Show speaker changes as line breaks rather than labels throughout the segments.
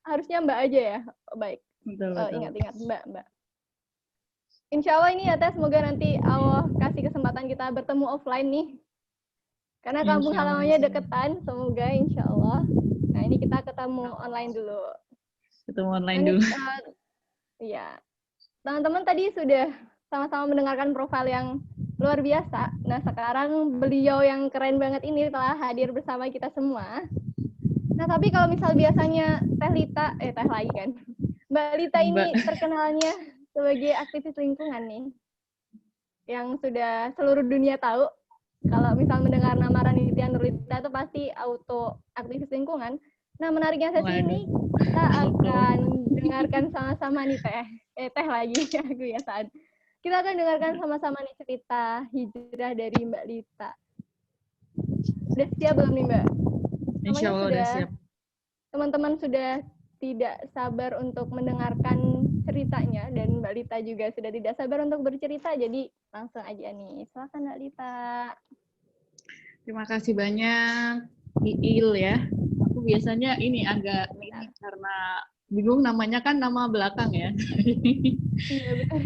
harusnya Mbak aja ya. Baik.
Betul.
Ingat Mbak. Insya Allah ini ya Teh, semoga nanti Allah kasih kesempatan kita bertemu offline nih. Karena kampung halamannya deketan, semoga insya Allah. Nah ini kita ketemu online dulu.
Ketemu online dulu.
Iya. Teman-teman tadi sudah sama-sama mendengarkan profil yang luar biasa. Nah sekarang beliau yang keren banget ini telah hadir bersama kita semua. Nah tapi kalau misal biasanya Teh Lita, Teh lagi kan, Mbak Lita ini terkenalnya sebagai aktivis lingkungan nih, yang sudah seluruh dunia tahu. Kalau misal mendengar nama Ranitya Nurlita itu pasti auto aktivis lingkungan. Nah menariknya sesi ini kita akan dengarkan sama-sama nih Teh lagi aku ya saat. Kita akan dengarkan sama-sama nih cerita hijrah dari Mbak Lita. Udah siap belum nih Mbak?
Insya Allah udah siap.
Teman-teman sudah tidak sabar untuk mendengarkan ceritanya, dan Mbak Lita juga sudah tidak sabar untuk bercerita, jadi langsung aja nih. Silakan Mbak Lita.
Terima kasih banyak, Iil ya. Aku biasanya ini agak ini karena bingung namanya kan nama belakang ya.
Iya benar.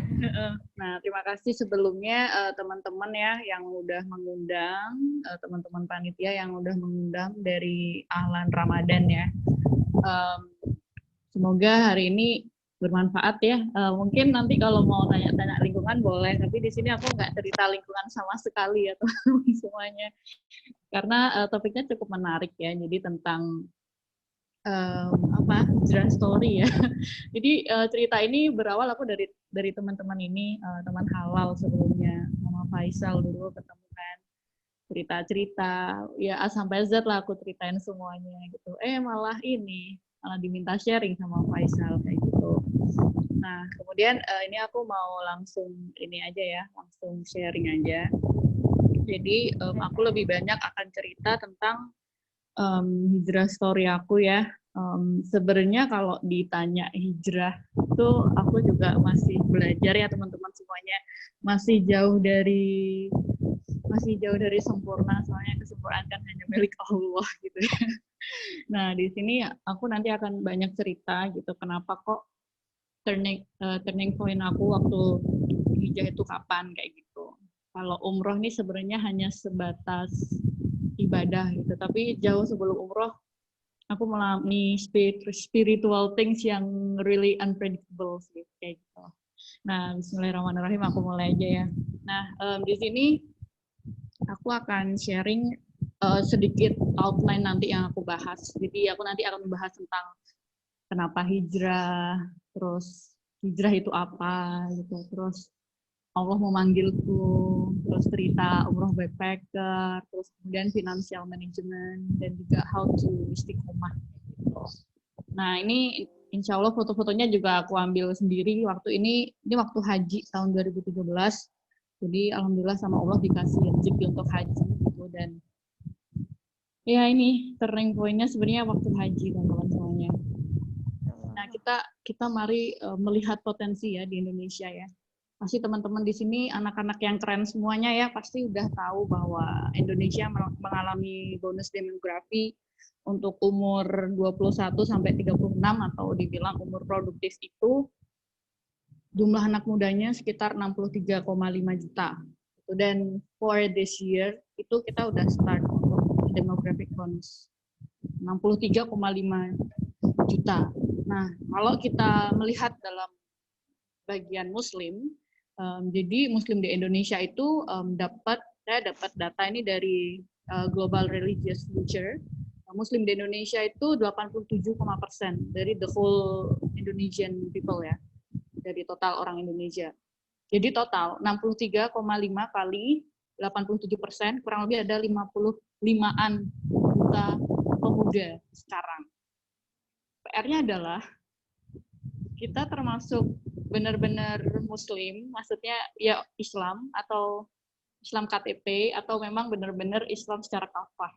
Nah, terima kasih sebelumnya teman-teman ya yang udah mengundang, teman-teman panitia yang udah mengundang dari Ahlan Ramadan ya. Semoga hari ini bermanfaat ya. Mungkin nanti kalau mau tanya-tanya lingkungan boleh, tapi di sini aku nggak cerita lingkungan sama sekali ya teman-teman semuanya. Karena topiknya cukup menarik ya. Jadi tentang hijrah story ya. Jadi cerita ini berawal aku dari teman-teman ini, teman halal sebelumnya, sama Faisal dulu ketemu kan. Cerita-cerita, ya A sampai Z lah aku ceritain semuanya gitu. Malah diminta sharing sama Faisal kayak gitu. Nah, kemudian ini aku mau langsung ini aja ya, langsung sharing aja. Jadi aku lebih banyak akan cerita tentang hijrah story aku ya. Sebenarnya kalau ditanya hijrah itu aku juga masih belajar ya teman-teman semuanya, masih jauh dari sempurna, soalnya kesempurnaan kan hanya milik Allah gitu ya. Nah di sini aku nanti akan banyak cerita gitu kenapa kok turning point aku waktu hijrah itu kapan kayak gitu. Kalau umroh nih sebenarnya hanya sebatas ibadah gitu, tapi jauh sebelum umroh aku mengalami spiritual things yang really unpredictable sih kayak gitu. Nah, bismillahirrahmanirrahim, aku mulai aja ya. Nah, di sini aku akan sharing sedikit outline nanti yang aku bahas. Jadi aku nanti akan membahas tentang kenapa hijrah, terus hijrah itu apa gitu, terus Allah memanggilku, terus cerita umroh backpacker, terus kemudian financial management, dan juga how to istiqomah. Gitu. Nah ini insya Allah foto-fotonya juga aku ambil sendiri waktu ini waktu haji tahun 2013. Jadi alhamdulillah sama Allah dikasih rezeki untuk haji gitu, dan ya ini turning point-nya sebenarnya waktu haji teman-teman semuanya. Nah kita mari melihat potensi ya di Indonesia ya. Pasti teman-teman di sini anak-anak yang keren semuanya ya pasti udah tahu bahwa Indonesia mengalami bonus demografi untuk umur 21 sampai 36 atau dibilang umur produktif itu jumlah anak mudanya sekitar 63,5 juta. Dan for this year itu kita udah start untuk demographic bonus 63,5 juta. Nah, kalau kita melihat dalam bagian Muslim, jadi Muslim di Indonesia itu saya dapat data ini dari Global Religious Future. Muslim di Indonesia itu 87,% dari the whole Indonesian people ya, dari total orang Indonesia. Jadi total 63,5 kali 87%, kurang lebih ada 55-an juta pemuda sekarang. PR-nya adalah kita termasuk benar-benar Muslim, maksudnya ya Islam atau Islam KTP atau memang benar-benar Islam secara kafah.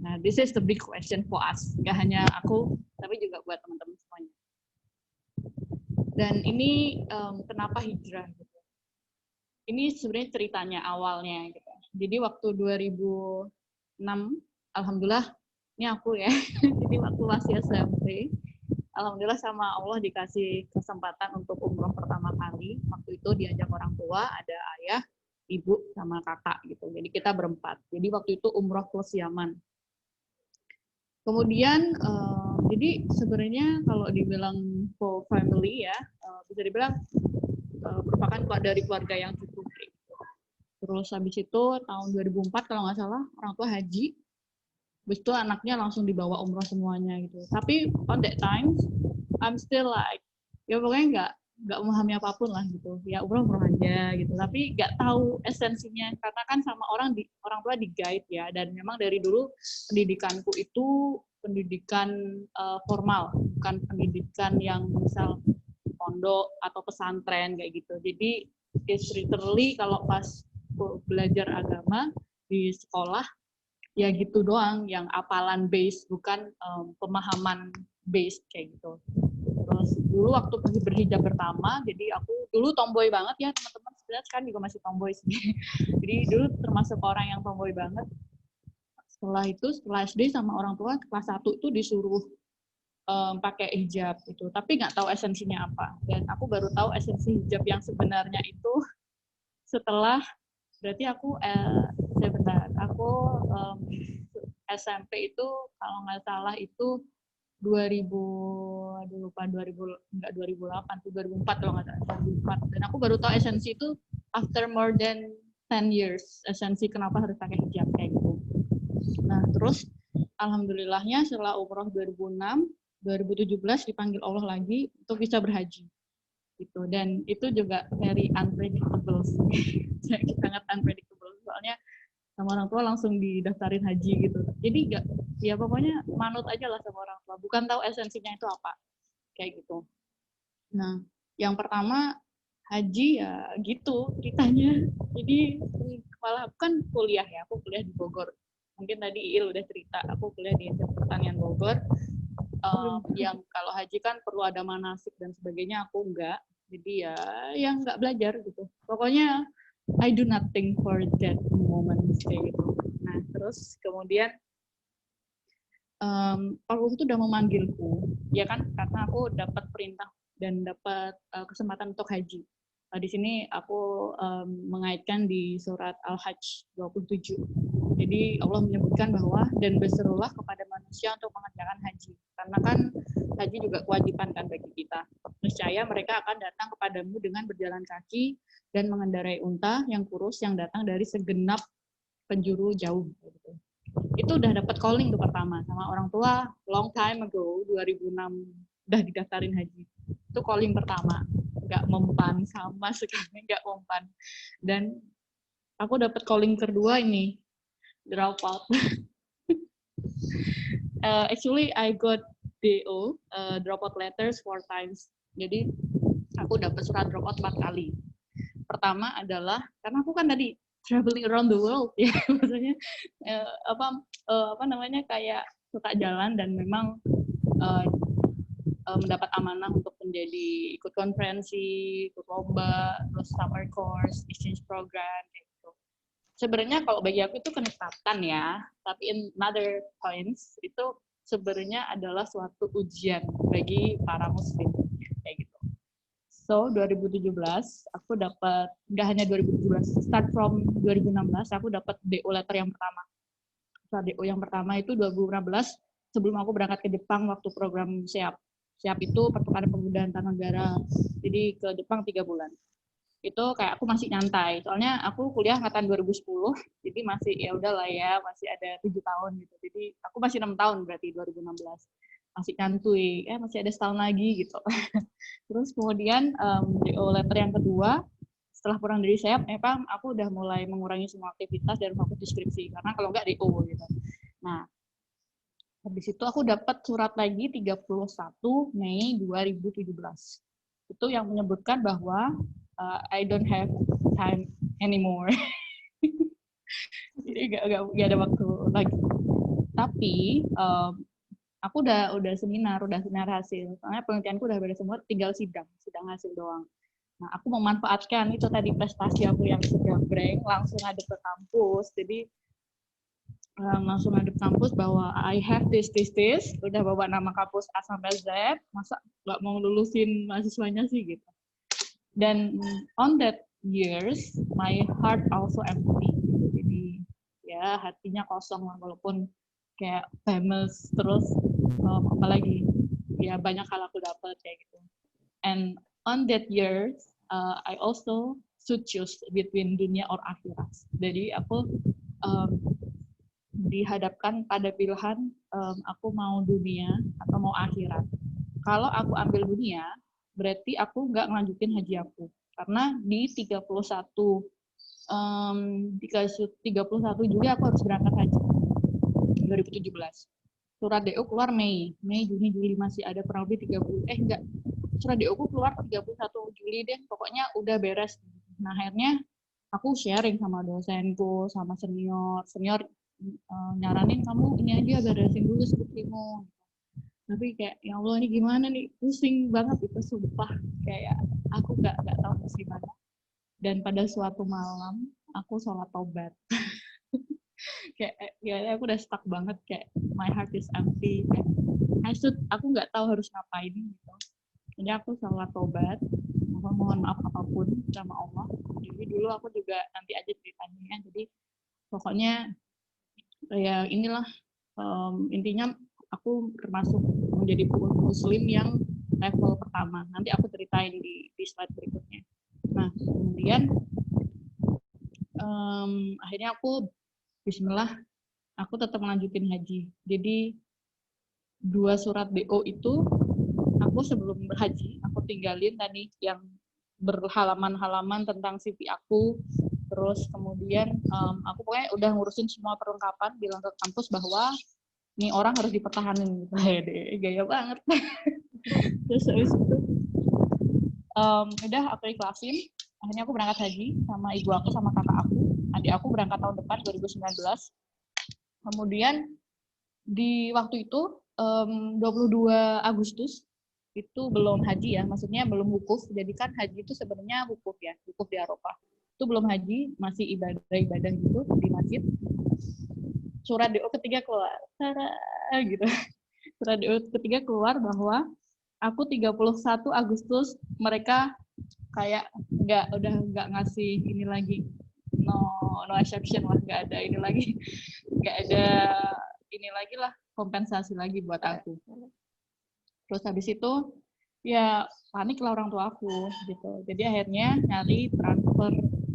Nah, this is the big question for us. Gak hanya aku, tapi juga buat teman-teman semuanya. Dan ini kenapa hijrah? Gitu. Ini sebenarnya ceritanya awalnya. Gitu. Jadi waktu 2006, alhamdulillah ini aku ya. Jadi waktu masih SMP, alhamdulillah sama Allah dikasih kesempatan untuk umroh pertama kali. Waktu itu diajak orang tua, ada ayah, ibu, sama kakak gitu. Jadi kita berempat. Jadi waktu itu umroh plus Yaman. Kemudian, jadi sebenarnya kalau dibilang full family ya, bisa dibilang merupakan dari keluarga yang cukup. Terus habis itu tahun 2004 kalau nggak salah orang tua haji. Habis itu anaknya langsung dibawa umroh semuanya gitu. Tapi on that time, I'm still like, ya pokoknya nggak memahami apapun lah gitu. Ya umroh aja gitu. Tapi nggak tahu esensinya karena kan sama orang tua di guide ya. Dan memang dari dulu pendidikanku itu pendidikan formal, bukan pendidikan yang misal pondok atau pesantren kayak gitu. Jadi it's literally kalau pas belajar agama di sekolah ya gitu doang, yang apalan base, bukan pemahaman base kayak gitu. Terus dulu waktu berhijab pertama, jadi aku dulu tomboy banget ya teman-teman, sebenarnya sekarang juga masih tomboy sih. Jadi dulu termasuk orang yang tomboy banget. Setelah SD sama orang tua kelas 1 itu disuruh pakai hijab itu, tapi nggak tahu esensinya apa. Dan aku baru tahu esensi hijab yang sebenarnya itu setelah berarti aku SMP itu kalau nggak salah itu 2000 aduh lupa 2008 tuh 2004 kalau nggak salah 2004. Dan aku baru tahu esensi itu after more than 10 years, esensi kenapa harus pakai hijab kayak gitu. Nah terus alhamdulillahnya setelah umroh 2006 2017 dipanggil Allah lagi untuk bisa berhaji gitu. Dan itu juga very unpredictable sih. Sangat unpredictable soalnya sama orang tua langsung didaftarin haji gitu. Jadi nggak, ya pokoknya manut aja lah sama orang tua, bukan tahu esensinya itu apa kayak gitu. Nah yang pertama haji ya gitu ceritanya. Jadi malah aku kan kuliah ya, aku kuliah di Bogor. Mungkin tadi Il udah cerita, aku kuliah di Institut Pertanian Bogor. Yang kalau haji kan perlu ada manasik dan sebagainya, aku enggak. Jadi ya yang nggak belajar gitu. Pokoknya I do nothing for that moment kayak gitu. Nah terus kemudian Allah itu udah memanggilku, ya kan, karena aku dapat perintah dan dapat kesempatan untuk haji. Di sini aku mengaitkan di surat Al-Hajj 27. Jadi Allah menyebutkan bahwa dan berserulah kepada manusia untuk mengerjakan haji. Karena kan haji juga kewajiban kan bagi kita. Niscaya mereka akan datang kepadamu dengan berjalan kaki dan mengendarai unta yang kurus yang datang dari segenap penjuru jauh. Itu udah dapat calling tuh pertama sama orang tua long time ago, 2006 udah didaftarin haji. Itu calling pertama, nggak mempan sama sekali, nggak mempan. Dan aku dapat calling kedua ini drop out. Actually I got DO, drop out letters 4 times. Jadi aku dapat surat drop out 4 kali. Pertama adalah karena aku kan tadi traveling around the world ya, maksudnya apa namanya kayak suka jalan dan memang mendapat amanah untuk menjadi ikut konferensi, ikut lomba, terus summer course, exchange program gitu. Sebenarnya kalau bagi aku itu kenikmatan ya, tapi in another points itu sebenarnya adalah suatu ujian bagi para muslim kayak gitu. So 2017 aku dapat, nggak hanya 2017, start from 2016 aku dapat DO letter yang pertama. Surat DO yang pertama itu 2016 sebelum aku berangkat ke Jepang waktu program SEAP. SEAP itu Pertukaran Pemuda Antar Negara. Jadi ke Jepang 3 bulan. Itu kayak aku masih nyantai. Soalnya aku kuliah angkatan 2010, jadi masih ya udahlah ya, masih ada 7 tahun gitu. Jadi aku masih 6 tahun berarti 2016. Masih nyantui, masih ada setahun lagi gitu. Terus kemudian DO letter yang kedua, setelah pulang dari SEAP, memang aku udah mulai mengurangi semua aktivitas dan fokus di skripsi, karena kalau nggak DO gitu. Nah, habis itu aku dapat surat lagi 31 Mei 2017. Itu yang menyebutkan bahwa I don't have time anymore. Jadi nggak ada waktu lagi. Tapi aku udah seminar hasil. Soalnya penelitianku udah beres semua, tinggal sidang hasil doang. Nah, aku memanfaatkan itu tadi prestasi aku yang sudah breng, langsung ada ke kampus. Jadi langsung ngadep kampus bahwa I have this, udah bawa nama kampus A sampai Z, masa nggak mau lulusin mahasiswanya sih gitu. Dan on that years, my heart also empty. Jadi ya hatinya kosong lah, walaupun kayak famous terus, apalagi ya banyak hal aku dapat kayak gitu. And on that years, I also should choose between dunia or akhirat. Jadi aku dihadapkan pada pilihan aku mau dunia atau mau akhirat. Kalau aku ambil dunia, berarti aku nggak ngelanjutin haji aku. Karena di 31 Juli aku harus berangkat haji 2017. Surat DO keluar Mei, Juni, Juli masih ada kurang lebih 30. Enggak. Surat DO ku keluar 31 Juli deh, pokoknya udah beres. Nah, akhirnya aku sharing sama dosenku, sama senior nyaranin kamu ini aja beresin dulu skripsimu. Tapi kayak ya Allah ini gimana nih, pusing banget itu sumpah, kayak aku nggak tahu harus gimana. Dan pada suatu malam aku sholat taubat. Kayak ya aku udah stuck banget, kayak my heart is empty, kayak aku nggak tahu harus ngapain gitu. Jadi aku sholat taubat, aku mohon maaf apapun sama Allah. Jadi dulu aku juga nanti aja ceritanya, jadi pokoknya ya inilah intinya aku termasuk menjadi muslim yang level pertama. Nanti aku ceritain di slide berikutnya. Nah, kemudian akhirnya aku bismillah, aku tetap melanjutin haji. Jadi 2 surat BO itu aku sebelum berhaji, aku tinggalin tadi yang berhalaman-halaman tentang CV aku. Terus kemudian aku pokoknya udah ngurusin semua perlengkapan, bilang ke kampus bahwa nih orang harus dipertahanin gitu. Gaya banget. Terus habis itu udah aku ikhlasin. Akhirnya aku berangkat haji sama ibu aku sama kakak aku. Adik aku berangkat tahun depan 2019. Kemudian di waktu itu 22 Agustus itu belum haji ya, maksudnya belum wukuf. Jadi kan haji itu sebenarnya wukuf ya, wukuf di Arafah. Itu belum haji, masih ibadah gitu di masjid. Surat DO ketiga keluar, gitu. Surat DO ketiga keluar bahwa aku 31 Agustus mereka kayak udah nggak ngasih ini lagi, no exception lah, nggak ada ini lagi, nggak ada ini lagi lah, kompensasi lagi buat aku. Terus habis itu ya panik lah orang tua aku gitu. Jadi akhirnya nyari transfer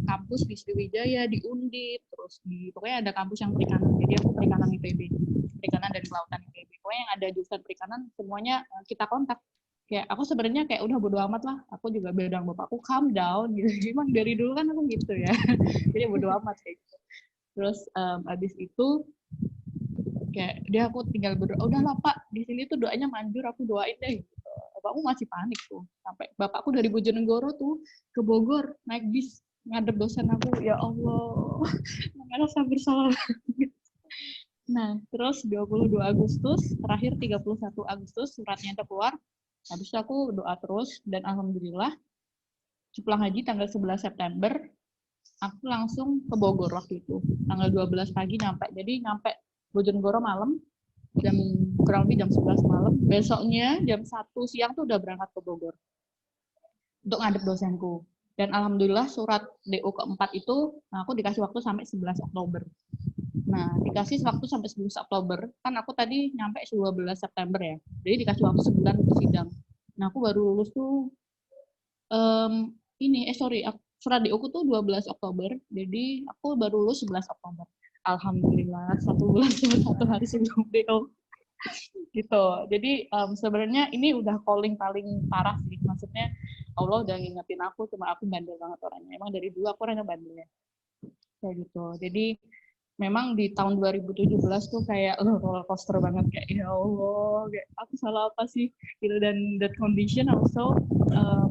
kampus di Sriwijaya, di Undip, terus pokoknya ada kampus yang perikanan. Jadi aku perikanan IPB, perikanan dan kelautan IPB. Pokoknya yang ada jurusan perikanan semuanya kita kontak. Kayak aku sebenarnya kayak udah bodo amat lah. Aku juga bilang bapakku calm down gitu. Emang dari dulu kan aku gitu ya. Jadi bodo amat kayak gitu. Terus abis itu kayak dia aku tinggal berdoa, udahlah Pak, di sini tuh doanya manjur, aku doain deh gitu. Bapakku masih panik tuh. Sampai bapakku dari Bojonegoro tuh ke Bogor naik bis ngadep dosen aku, ya Allah. Merasa bersalah. Nah, terus 22 Agustus, terakhir 31 Agustus suratnya itu keluar. Habis itu aku doa terus dan alhamdulillah pulang haji tanggal 11 September aku langsung ke Bogor waktu itu. Tanggal 12 pagi nyampe. Jadi nyampe Bojonegoro malam, kurang lebih jam 11 malam. Besoknya jam 1 siang tuh udah berangkat ke Bogor untuk ngadep dosenku. Dan alhamdulillah surat DO keempat itu aku dikasih waktu sampai 11 Oktober. Nah, dikasih waktu sampai 11 Oktober, kan aku tadi nyampe 12 September ya. Jadi dikasih waktu sebulan untuk sidang. Nah, aku baru lulus tuh surat DO ku tuh 12 Oktober. Jadi aku baru lulus 11 Oktober. Alhamdulillah 1 bulan cuma 1 hari sebelum DO. Gitu. Jadi sebenarnya ini udah calling paling parah sih. Maksudnya Allah udah ngingetin aku, cuma aku bandel banget orangnya. Emang dari dulu aku orangnya bandel ya. Kayak gitu. Jadi memang di tahun 2017 tuh kayak roller coaster banget, kayak ya Allah, kayak aku salah apa sih gitu. Dan that condition also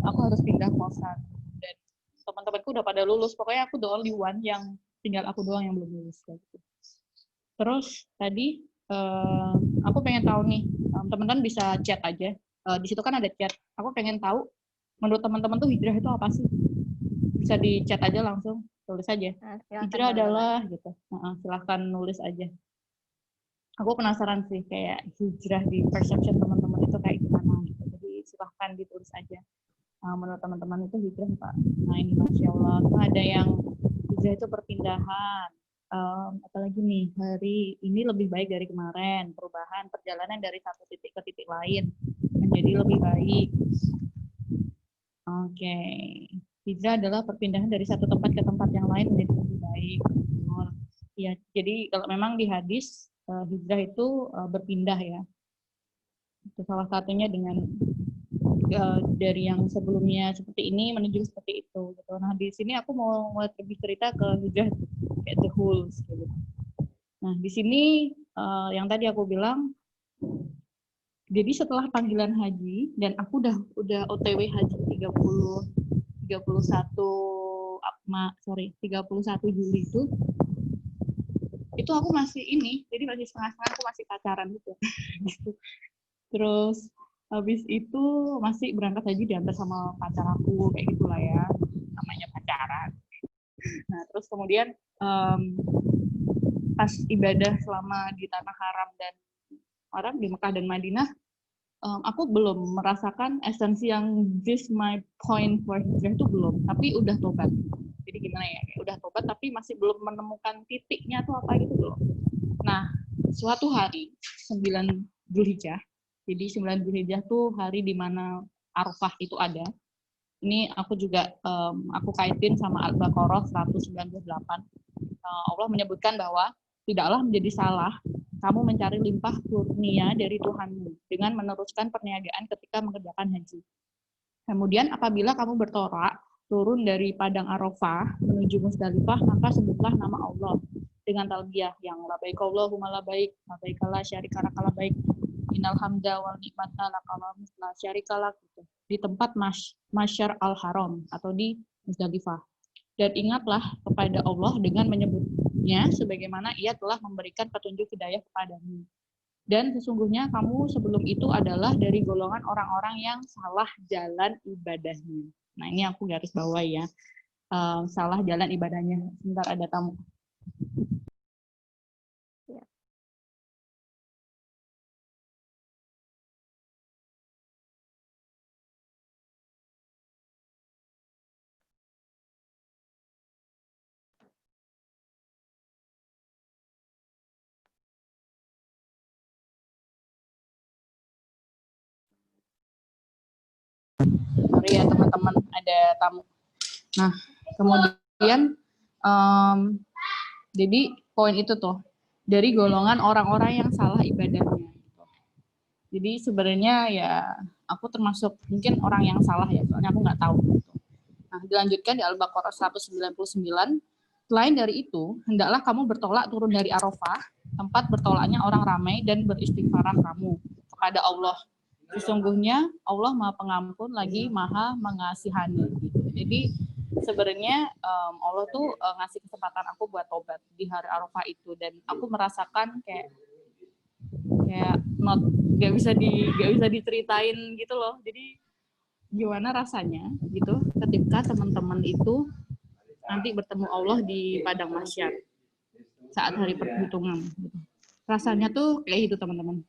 aku harus pindah kosan dan teman-temanku udah pada lulus, pokoknya aku the only one yang tinggal aku doang yang belum lulus gitu. Terus tadi aku pengen tahu nih, teman-teman bisa chat aja, di situ kan ada chat, aku pengen tahu menurut teman-teman tuh hijrah itu apa sih? Bisa di chat aja langsung, tulis aja. Hijrah adalah gitu. Silahkan nulis aja. aku penasaran sih kayak hijrah di perception teman-teman itu kayak gimana gitu. Jadi silahkan ditulis aja. Menurut teman-teman itu hijrah Pak. Nah ini Masya Allah. Tuh ada yang hijrah itu perpindahan. Apalagi nih, hari ini lebih baik dari kemarin. Perubahan, perjalanan dari satu titik ke titik lain menjadi lebih baik. Oke. Hijrah adalah perpindahan dari satu tempat ke tempat yang lain menjadi lebih baik. Ya, jadi kalau memang di hadis hijrah itu berpindah ya. Itu salah satunya dengan dari yang sebelumnya seperti ini menuju seperti itu. Gitu. Nah di sini aku mau lebih cerita ke hijrah kayak the whole. Gitu. Nah di sini yang tadi aku bilang, jadi setelah panggilan haji dan aku udah OTW haji 31 Juli itu aku masih ini, jadi masih setengah-setengah aku masih pacaran gitu. Terus habis itu masih berangkat haji diantar sama pacar aku kayak gitulah ya, namanya pacaran. Nah terus kemudian pas ibadah selama di tanah haram dan orang di Mekah dan Madinah, aku belum merasakan esensi yang this my point for hijrah itu belum, tapi udah tobat. Jadi gimana ya, udah tobat tapi masih belum menemukan titiknya tuh apa gitu loh. Nah, suatu hari 9 Dzulhijjah, jadi 9 Dzulhijjah tuh hari di mana Arafah itu ada. Ini aku juga aku kaitin sama Al-Baqarah 198. Allah menyebutkan bahwa tidaklah menjadi salah kamu mencari limpah kurnia dari Tuhanmu dengan meneruskan perniagaan ketika mengerjakan haji. Kemudian apabila kamu bertorak turun dari padang Arafah menuju Musdalifah, maka sebutlah nama Allah dengan talbiyah yang labaik Allahumma labaik, labaik la syarika lak labaik, innal hamda wal ni'mata laka la syarika lak, gitu. Di tempat Masyar al-Haram atau di Musdalifah. Dan ingatlah kepada Allah dengan menyebutnya sebagaimana ia telah memberikan petunjuk hidayah kepadamu. Dan sesungguhnya kamu sebelum itu adalah dari golongan orang-orang yang salah jalan ibadahnya. Nah ini aku garis bawahi ya, salah jalan ibadahnya. Sebentar ada tamu.
Ya.
Sorry ya teman-teman, ada tamu. Nah, kemudian jadi poin itu tuh dari golongan orang-orang yang salah ibadahnya. Jadi sebenarnya ya aku termasuk mungkin orang yang salah ya, soalnya aku nggak tahu. Nah, dilanjutkan di Al-Baqarah 199. Selain dari itu, hendaklah kamu bertolak turun dari Arafah, tempat bertolaknya orang ramai, dan beristighfarah kamu kepada Allah. Sesungguhnya Allah Maha Pengampun lagi Maha Mengasihani. Gitu. Jadi sebenarnya Allah tuh ngasih kesempatan aku buat tobat di hari Arafah itu, dan aku merasakan kayak gak bisa diceritain gitu loh. Jadi gimana rasanya gitu ketika teman-teman itu nanti bertemu Allah di padang mahsyar saat hari perhitungan gitu. Rasanya tuh kayak gitu teman-teman.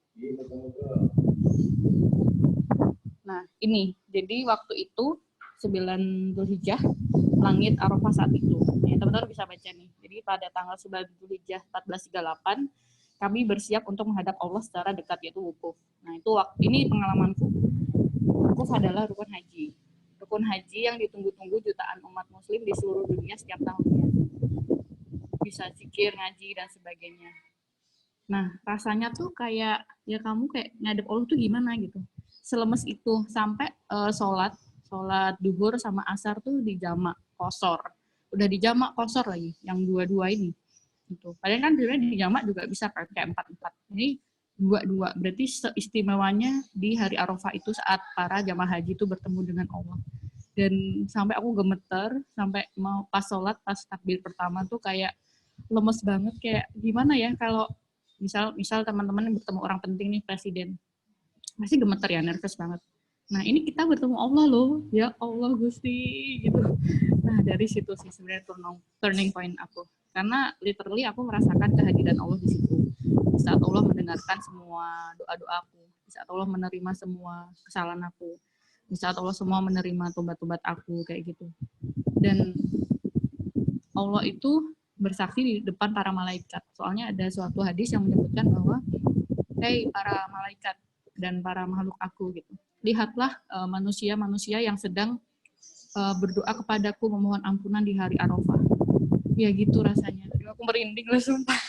Nah ini jadi waktu itu 9 Dzulhijjah langit Arafah saat itu ya, teman-teman bisa baca nih. Jadi pada tanggal 9 Dzulhijjah 1438 kami bersiap untuk menghadap Allah secara dekat, yaitu wukuf. Nah itu ini pengalamanku. Wukuf adalah rukun haji. Rukun haji yang ditunggu-tunggu jutaan umat muslim di seluruh dunia setiap tahunnya. Bisa zikir, ngaji, dan sebagainya. Nah, rasanya tuh kayak, ya kamu kayak ngadep Allah tuh gimana gitu. Selemes itu, sampai sholat duhur sama asar tuh dijamak qosor. Udah dijamak qosor lagi, yang dua-dua ini. Gitu. Padahal kan sebenarnya dijamak juga bisa kayak 4-4. Ini dua-dua, berarti seistimewanya di hari Arafah itu saat para jamaah haji itu bertemu dengan Allah. Dan sampai aku gemeter, sampai mau pas sholat, pas takbir pertama tuh kayak lemes banget, kayak gimana ya kalau misal teman-teman bertemu orang penting nih, presiden, masih gemeter ya, nervous banget. Nah ini kita bertemu Allah loh, ya Allah Gusti gitu. Nah dari situ sih sebenarnya turning point aku, karena literally aku merasakan kehadiran Allah di situ. Di saat Allah mendengarkan semua doa-doaku, di saat Allah menerima semua kesalahan aku, di saat Allah semua menerima tobat-tobat aku kayak gitu. Dan Allah itu bersaksi di depan para malaikat. Soalnya ada suatu hadis yang menyebutkan bahwa, "Hei para malaikat dan para makhluk aku," gitu. "Lihatlah manusia-manusia yang sedang berdoa kepadaku memohon ampunan di hari Arafah." Ya gitu rasanya. Aduh, aku merinding lah sumpah.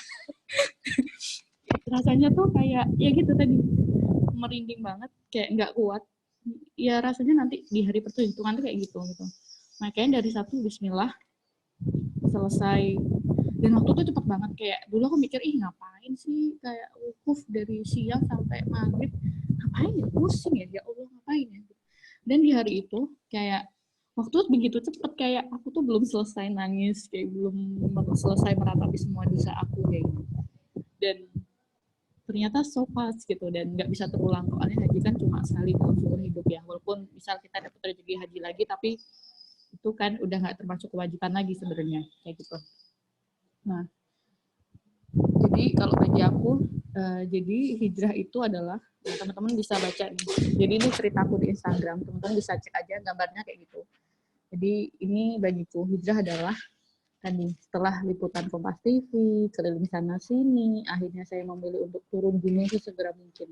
Rasanya tuh kayak ya gitu tadi, merinding banget, kayak nggak kuat. Ya rasanya nanti di hari perhitungan tuh kayak gitu. Makanya dari satu Bismillah selesai. Dan waktu itu cepet banget, kayak dulu aku mikir, ngapain sih kayak wukuf dari siang sampai maghrib, ngapain ya, pusing ya Allah ngapain ya. Dan di hari itu kayak waktu begitu cepet, kayak aku tuh belum selesai nangis, kayak belum selesai meratapi semua dosa aku kayak gitu. Dan ternyata so fast gitu, dan nggak bisa terulang. Soalnya haji kan cuma sekali dalam seumur hidup ya, walaupun misal kita dapat rezeki haji lagi, tapi itu kan udah nggak termasuk kewajiban lagi sebenarnya kayak gitu. Nah, jadi kalau bagi aku, jadi hijrah itu adalah, teman-teman bisa baca nih. Jadi ini ceritaku di Instagram, teman-teman bisa cek aja gambarnya kayak gitu. Jadi ini bagiku hijrah adalah tadi setelah liputan Kompas TV, keliling sana sini, akhirnya saya memilih untuk turun gunung sesegera mungkin.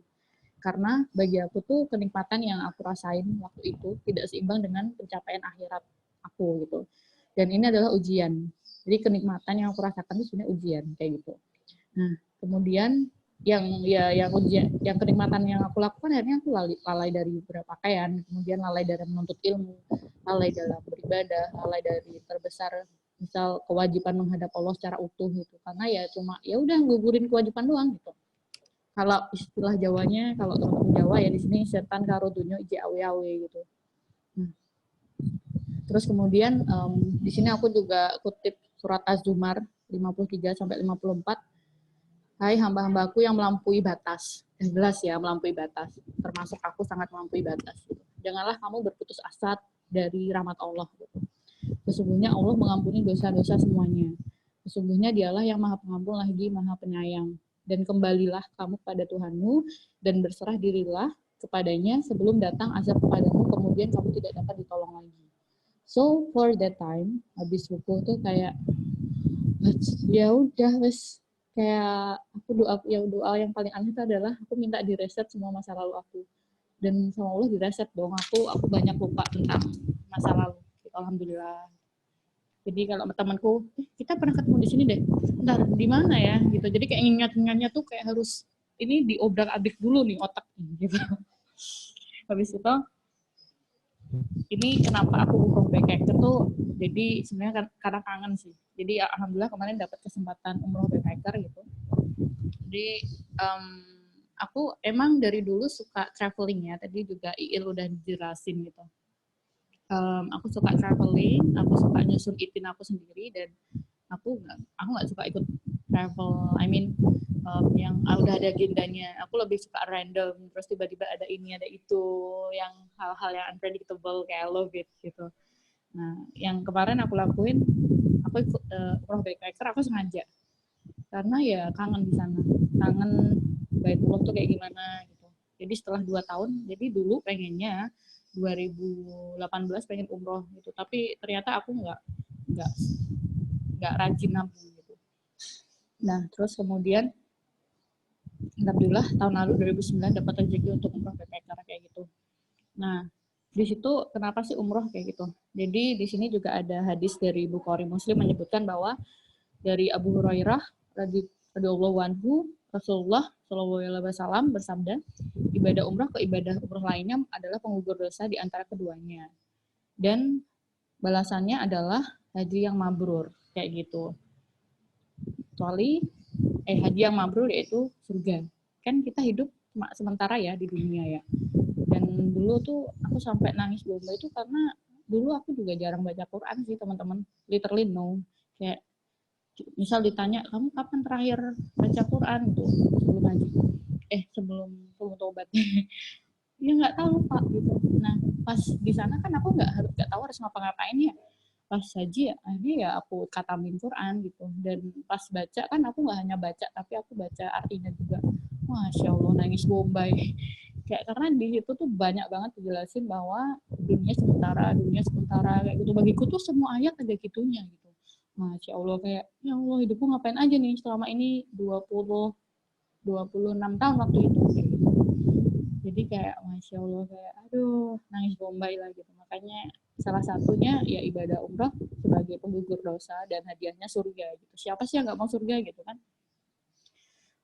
Karena bagi aku tuh kenikmatan yang aku rasain waktu itu tidak seimbang dengan pencapaian akhirat aku gitu. Dan ini adalah ujian. Jadi kenikmatan yang aku rasakan itu sebenarnya ujian kayak gitu. Nah, kemudian yang ujian, yang kenikmatan yang aku lakukan akhirnya aku lalai dari berpakaian, kemudian lalai dari menuntut ilmu, lalai dalam beribadah, lalai dari terbesar misal kewajiban menghadap Allah secara utuh gitu. Karena ya cuma ya udah gugurin kewajiban doang gitu. Kalau istilah Jawanya, kalau teman-teman Jawa ya di sini setan karo dunyo ije awe-awe gitu. Nah, terus kemudian di sini aku juga kutip surat Az-Zumar 53 sampai 54. Hai hamba-hambaku yang melampaui batas. Yang jelas ya, melampaui batas. Termasuk aku sangat melampaui batas. Janganlah kamu berputus asa dari rahmat Allah. Sesungguhnya Allah mengampuni dosa-dosa semuanya. Sesungguhnya dialah yang maha pengampun lagi maha penyayang. Dan kembalilah kamu kepada Tuhanmu dan berserah dirilah kepadanya sebelum datang azab kepadamu, kemudian kamu tidak dapat ditolong lagi. So for that time, habis buku tuh kayak ya udah wes, kayak aku doa yang paling aneh itu adalah aku minta direset semua masa lalu aku, dan sama Allah direset dong, aku banyak lupa tentang masa lalu gitu, alhamdulillah. Jadi kalau temanku, kita pernah ketemu di sini deh, ntar di mana ya gitu, jadi kayak ingat-ingatnya tuh kayak harus ini diobrak-abrik dulu nih otak gitu. Habis itu ini kenapa aku umroh backpacker tuh, jadi sebenarnya karena kangen sih. Jadi alhamdulillah kemarin dapat kesempatan umroh backpacker gitu. Jadi aku emang dari dulu suka traveling ya. Tadi juga Iil udah dijelasin gitu. Aku suka traveling, aku suka nyusun itin aku sendiri, dan aku nggak suka ikut travel. I mean yang udah ada agendanya. Aku lebih suka random, terus tiba-tiba ada ini ada itu, yang hal-hal yang unpredictable, kayak I love it gitu. Nah, yang kemarin aku lakuin, aku ikut umroh backpacker, aku sengaja karena ya kangen di sana, kangen Baitullah tuh kayak gimana gitu. Jadi setelah 2 tahun, jadi dulu pengennya 2018 pengen umroh gitu, tapi ternyata aku nggak rajin nabung gitu. Nah, terus kemudian alhamdulillah tahun lalu 2009 dapat rezeki untuk umroh backpacker kayak gitu. Nah, di situ kenapa sih umroh kayak gitu? Jadi di sini juga ada hadis dari Bukhari Muslim menyebutkan bahwa dari Abu Hurairah radhiyallahu anhu, Rasulullah Shallallahu alaihi wasallam bersabda, ibadah umrah ke ibadah umrah lainnya adalah penggugur dosa di antara keduanya. Dan balasannya adalah haji yang mabrur kayak gitu. Kecuali haji yang mabrur yaitu surga. Kan kita hidup cuma sementara ya di dunia ya. Dan dulu tuh aku sampai nangis domba itu karena dulu aku juga jarang baca Quran sih teman-teman. Literally no. Kayak misal ditanya, kamu kapan terakhir baca Quran tuh sebelum haji? Sebelum tobat. Ya nggak tahu Pak gitu. Nah pas di sana kan aku nggak tahu harus ngapa-ngapain ya. pas haji ya akhirnya ya aku khatamin Quran gitu. Dan pas baca kan aku nggak hanya baca tapi aku baca artinya juga. Masya Allah, nangis bombay. Kayak karena di situ tuh banyak banget dijelasin bahwa dunia sementara kayak gitu. Bagiku tuh semua ayat ada gitunya gitu. Masya Allah, kayak ya Allah, hidupku ngapain aja nih selama ini 26 tahun waktu itu kayak gitu. Jadi kayak Masya Allah, kayak aduh, nangis bombay lah gitu. Makanya salah satunya ya ibadah umroh sebagai penggugur dosa dan hadiahnya surga gitu. Siapa sih yang nggak mau surga gitu kan?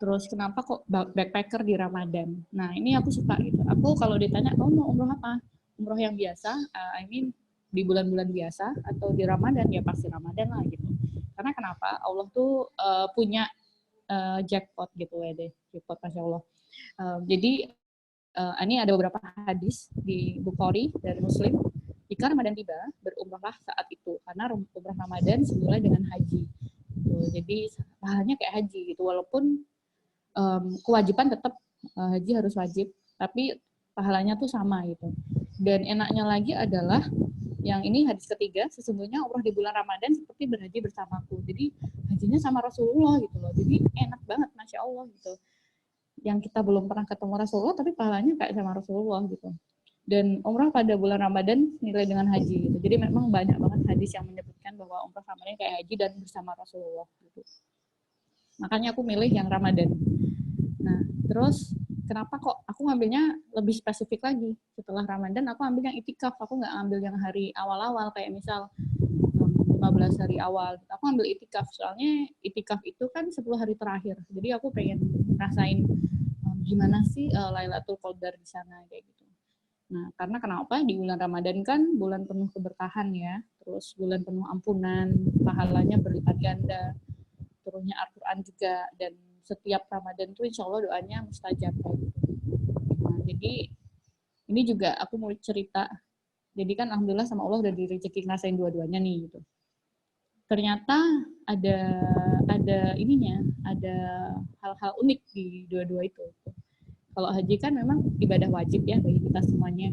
Terus kenapa kok backpacker di Ramadan? Nah ini aku suka gitu. Aku kalau ditanya, kamu mau umroh apa? Umroh yang biasa, I mean di bulan-bulan biasa atau di Ramadan, ya pasti Ramadan lah gitu. Karena kenapa? Allah tuh punya jackpot gitu ya deh, jackpot Masya Allah. Jadi ini ada beberapa hadis di Bukhari dan Muslim. Jika Ramadan tiba, berumrahlah saat itu. Karena umrah Ramadan semula dengan haji. Gitu. Jadi pahalanya kayak haji gitu. Walaupun kewajiban tetap haji harus wajib, tapi pahalanya tuh sama gitu. Dan enaknya lagi adalah yang ini hadis ketiga, sesungguhnya umroh di bulan Ramadan seperti berhaji bersamaku. Jadi hajinya sama Rasulullah gitu loh. Jadi enak banget, Masya Allah gitu. Yang kita belum pernah ketemu Rasulullah, tapi pahalanya kayak sama Rasulullah gitu. Dan umrah pada bulan Ramadan nilai dengan haji gitu. Jadi memang banyak banget hadis yang menyebutkan bahwa umrah Ramadan kayak haji dan bersama Rasulullah gitu. Makanya aku milih yang Ramadan. Nah, terus kenapa kok aku ngambilnya lebih spesifik lagi? Setelah Ramadan aku ambil yang itikaf, aku nggak ambil yang hari awal-awal kayak misal 15 hari awal. Aku ambil itikaf, soalnya itikaf itu kan 10 hari terakhir. Jadi aku pengen rasain gimana sih Lailatul Qadar di sana kayak gitu. Nah, karena kenapa? Di bulan Ramadan kan bulan penuh keberkahan ya, terus bulan penuh ampunan, pahalanya berlipat ganda, turunnya Al-Quran juga, dan setiap Ramadan tuh insya Allah doanya mustajab kayak gitu. Nah, jadi ini juga aku mau cerita. Jadi kan alhamdulillah sama Allah udah direzeki ngerasain dua-duanya nih gitu. Ternyata ada ininya, ada hal-hal unik di dua-dua itu. Kalau haji kan memang ibadah wajib ya bagi kita semuanya.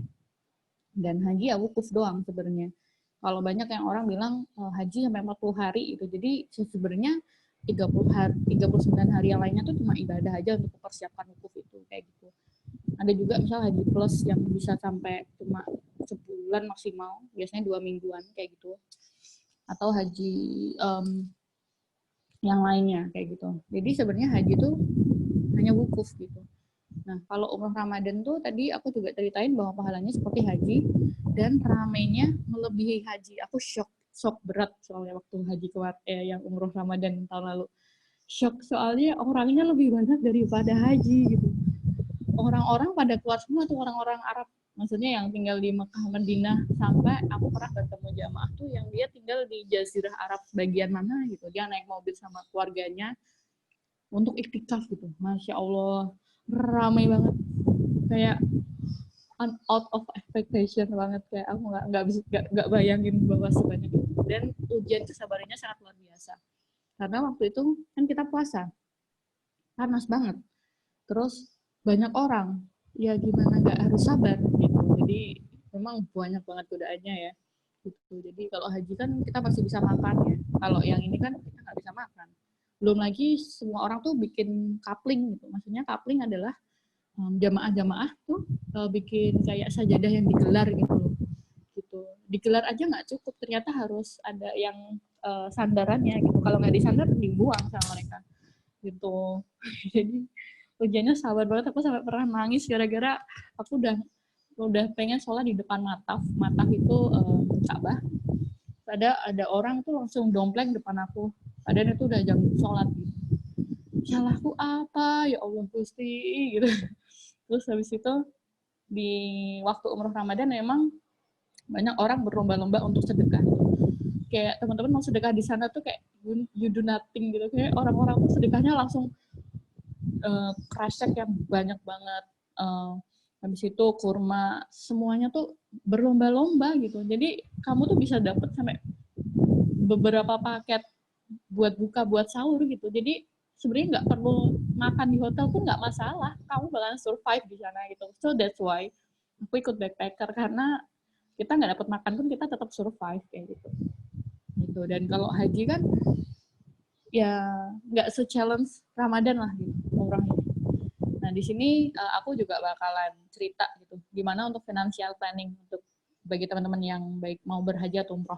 Dan haji ya wukuf doang sebenarnya. Kalau banyak yang orang bilang haji sampai 40 hari itu. Jadi sebenarnya 39 hari yang lainnya tuh cuma ibadah aja untuk mempersiapkan wukuf itu kayak gitu. Ada juga misal haji plus yang bisa sampai cuma sebulan maksimal, biasanya 2 mingguan kayak gitu. Atau haji yang lainnya kayak gitu. Jadi sebenarnya haji itu hanya wukuf gitu. Nah, kalau umroh Ramadan tuh tadi aku juga ceritain bahwa pahalanya seperti haji dan ramainya melebihi haji. Aku shock berat soalnya waktu haji yang umroh Ramadan tahun lalu. Shock soalnya orangnya lebih banyak daripada haji gitu. Orang-orang pada keluar semua tuh, orang-orang Arab. Maksudnya yang tinggal di Mekah, Madinah, sampai aku pernah bertemu jamaah tuh yang dia tinggal di Jazirah Arab bagian mana gitu. Dia naik mobil sama keluarganya untuk iktikaf gitu. Masya Allah, ramai banget. Kayak out of expectation banget, kayak aku nggak bayangin bahwa sebanyak itu. Dan ujian kesabarannya sangat luar biasa. Karena waktu itu kan kita puasa, panas banget. Terus banyak orang, ya gimana nggak harus sabar gitu. Jadi memang banyak banget godaannya ya. Gitu. Jadi kalau haji kan kita masih bisa makan ya. Kalau yang ini kan kita nggak bisa makan. Belum lagi semua orang tuh bikin coupling gitu. Maksudnya coupling adalah jamaah-jamaah tuh bikin kayak sajadah yang digelar gitu. Gitu. Digelar aja nggak cukup, ternyata harus ada yang sandarannya gitu. Kalau nggak disandar dibuang sama mereka. Gitu. Jadi ujiannya sabar banget, aku sampai pernah nangis gara-gara aku udah pengen sholat di depan Mataf itu Ka'bah. Ada orang tuh langsung dompleng depan aku, padahal itu udah jam sholat gitu. Salahku apa ya Allah Gusti gitu. Terus habis itu di waktu umroh Ramadan memang banyak orang berlomba-lomba untuk sedekah. Kayak teman-teman mau sedekah di sana tuh kayak you do nothing gitu, kayak orang-orang tuh sedekahnya langsung kresek yang banyak banget, habis itu kurma, semuanya tuh berlomba-lomba gitu. Jadi kamu tuh bisa dapat sampai beberapa paket buat buka, buat sahur gitu. Jadi sebenarnya nggak perlu makan di hotel pun nggak masalah, kamu bakalan survive di sana gitu. So that's why aku ikut backpacker, karena kita nggak dapat makan pun kita tetap survive kayak gitu. gitu. Dan kalau haji kan ya nggak se-challenge Ramadan lah gitu umrohnya. Nah di sini aku juga bakalan cerita gitu gimana untuk financial planning untuk bagi teman-teman yang baik mau berhaji atau umroh.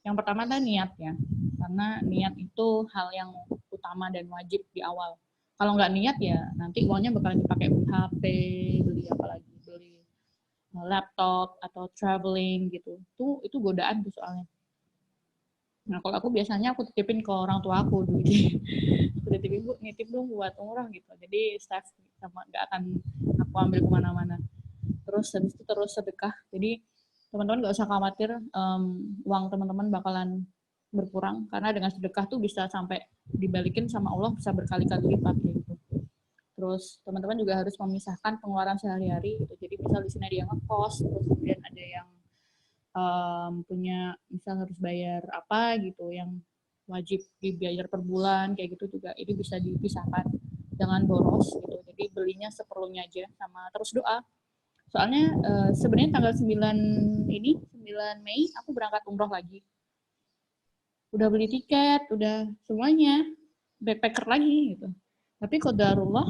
Yang pertama adalah niatnya, karena niat itu hal yang utama dan wajib di awal. Kalau nggak niat ya nanti uangnya bakalan dipakai beli HP, beli apa lagi, beli laptop atau traveling gitu. Itu godaan tuh soalnya. Nah kalau aku biasanya aku titipin ke orang tua aku dulu. Aku titipin, Bu, nitip dong buat umroh gitu. Jadi staff sama nggak akan aku ambil kemana-mana. Terus habis itu terus sedekah. Jadi teman-teman nggak usah khawatir uang teman-teman bakalan berkurang karena dengan sedekah tuh bisa sampai dibalikin sama Allah bisa berkali-kali lipat gitu. Terus teman-teman juga harus memisahkan pengeluaran sehari-hari gitu. Jadi misal di sini ada yang ngekos, terus kemudian ada yang punya misal harus bayar apa gitu yang wajib dibayar per bulan kayak gitu juga ini bisa dipisahkan, jangan boros gitu. Jadi belinya seperlunya aja sama terus doa. Soalnya sebenarnya tanggal 9 ini 9 Mei aku berangkat umroh lagi. Udah beli tiket, udah semuanya backpacker lagi gitu. Tapi qadarullah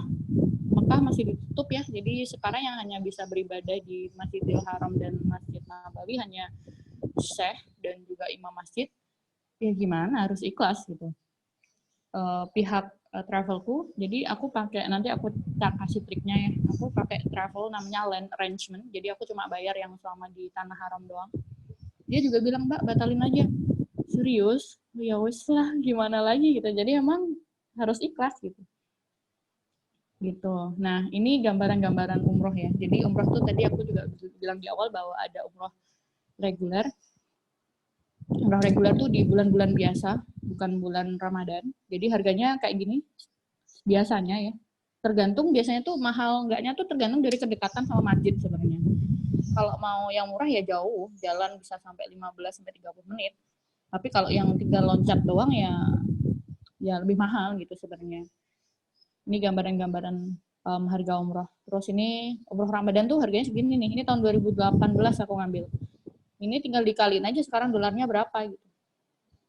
Mekah masih ditutup ya. Jadi sekarang yang hanya bisa beribadah di Masjidil Haram dan Masjid Nabawi hanya syekh dan juga imam masjid. Ya gimana harus ikhlas gitu. Pihak travelku, jadi aku pakai nanti aku kasih triknya ya. Aku pakai travel namanya land arrangement. Jadi aku cuma bayar yang selama di tanah haram doang. Dia juga bilang, Mbak, batalin aja. Serius? Ya wes lah, gimana lagi gitu. Jadi emang harus ikhlas gitu. Gitu. Nah, ini gambaran-gambaran umroh ya. Jadi umroh tuh tadi aku juga bilang di awal bahwa ada umroh reguler. Umroh reguler tuh di bulan-bulan biasa, bukan bulan Ramadan. Jadi harganya kayak gini biasanya ya. Tergantung biasanya tuh mahal enggaknya tuh tergantung dari kedekatan sama masjid sebenarnya. Kalau mau yang murah ya jauh, jalan bisa sampai 15 sampai 30 menit. Tapi kalau yang tinggal loncat doang ya lebih mahal gitu sebenarnya. Ini gambaran-gambaran harga umroh. Terus ini umroh Ramadan tuh harganya segini nih. Ini tahun 2018 aku ngambil. Ini tinggal dikaliin aja sekarang dolarnya berapa gitu.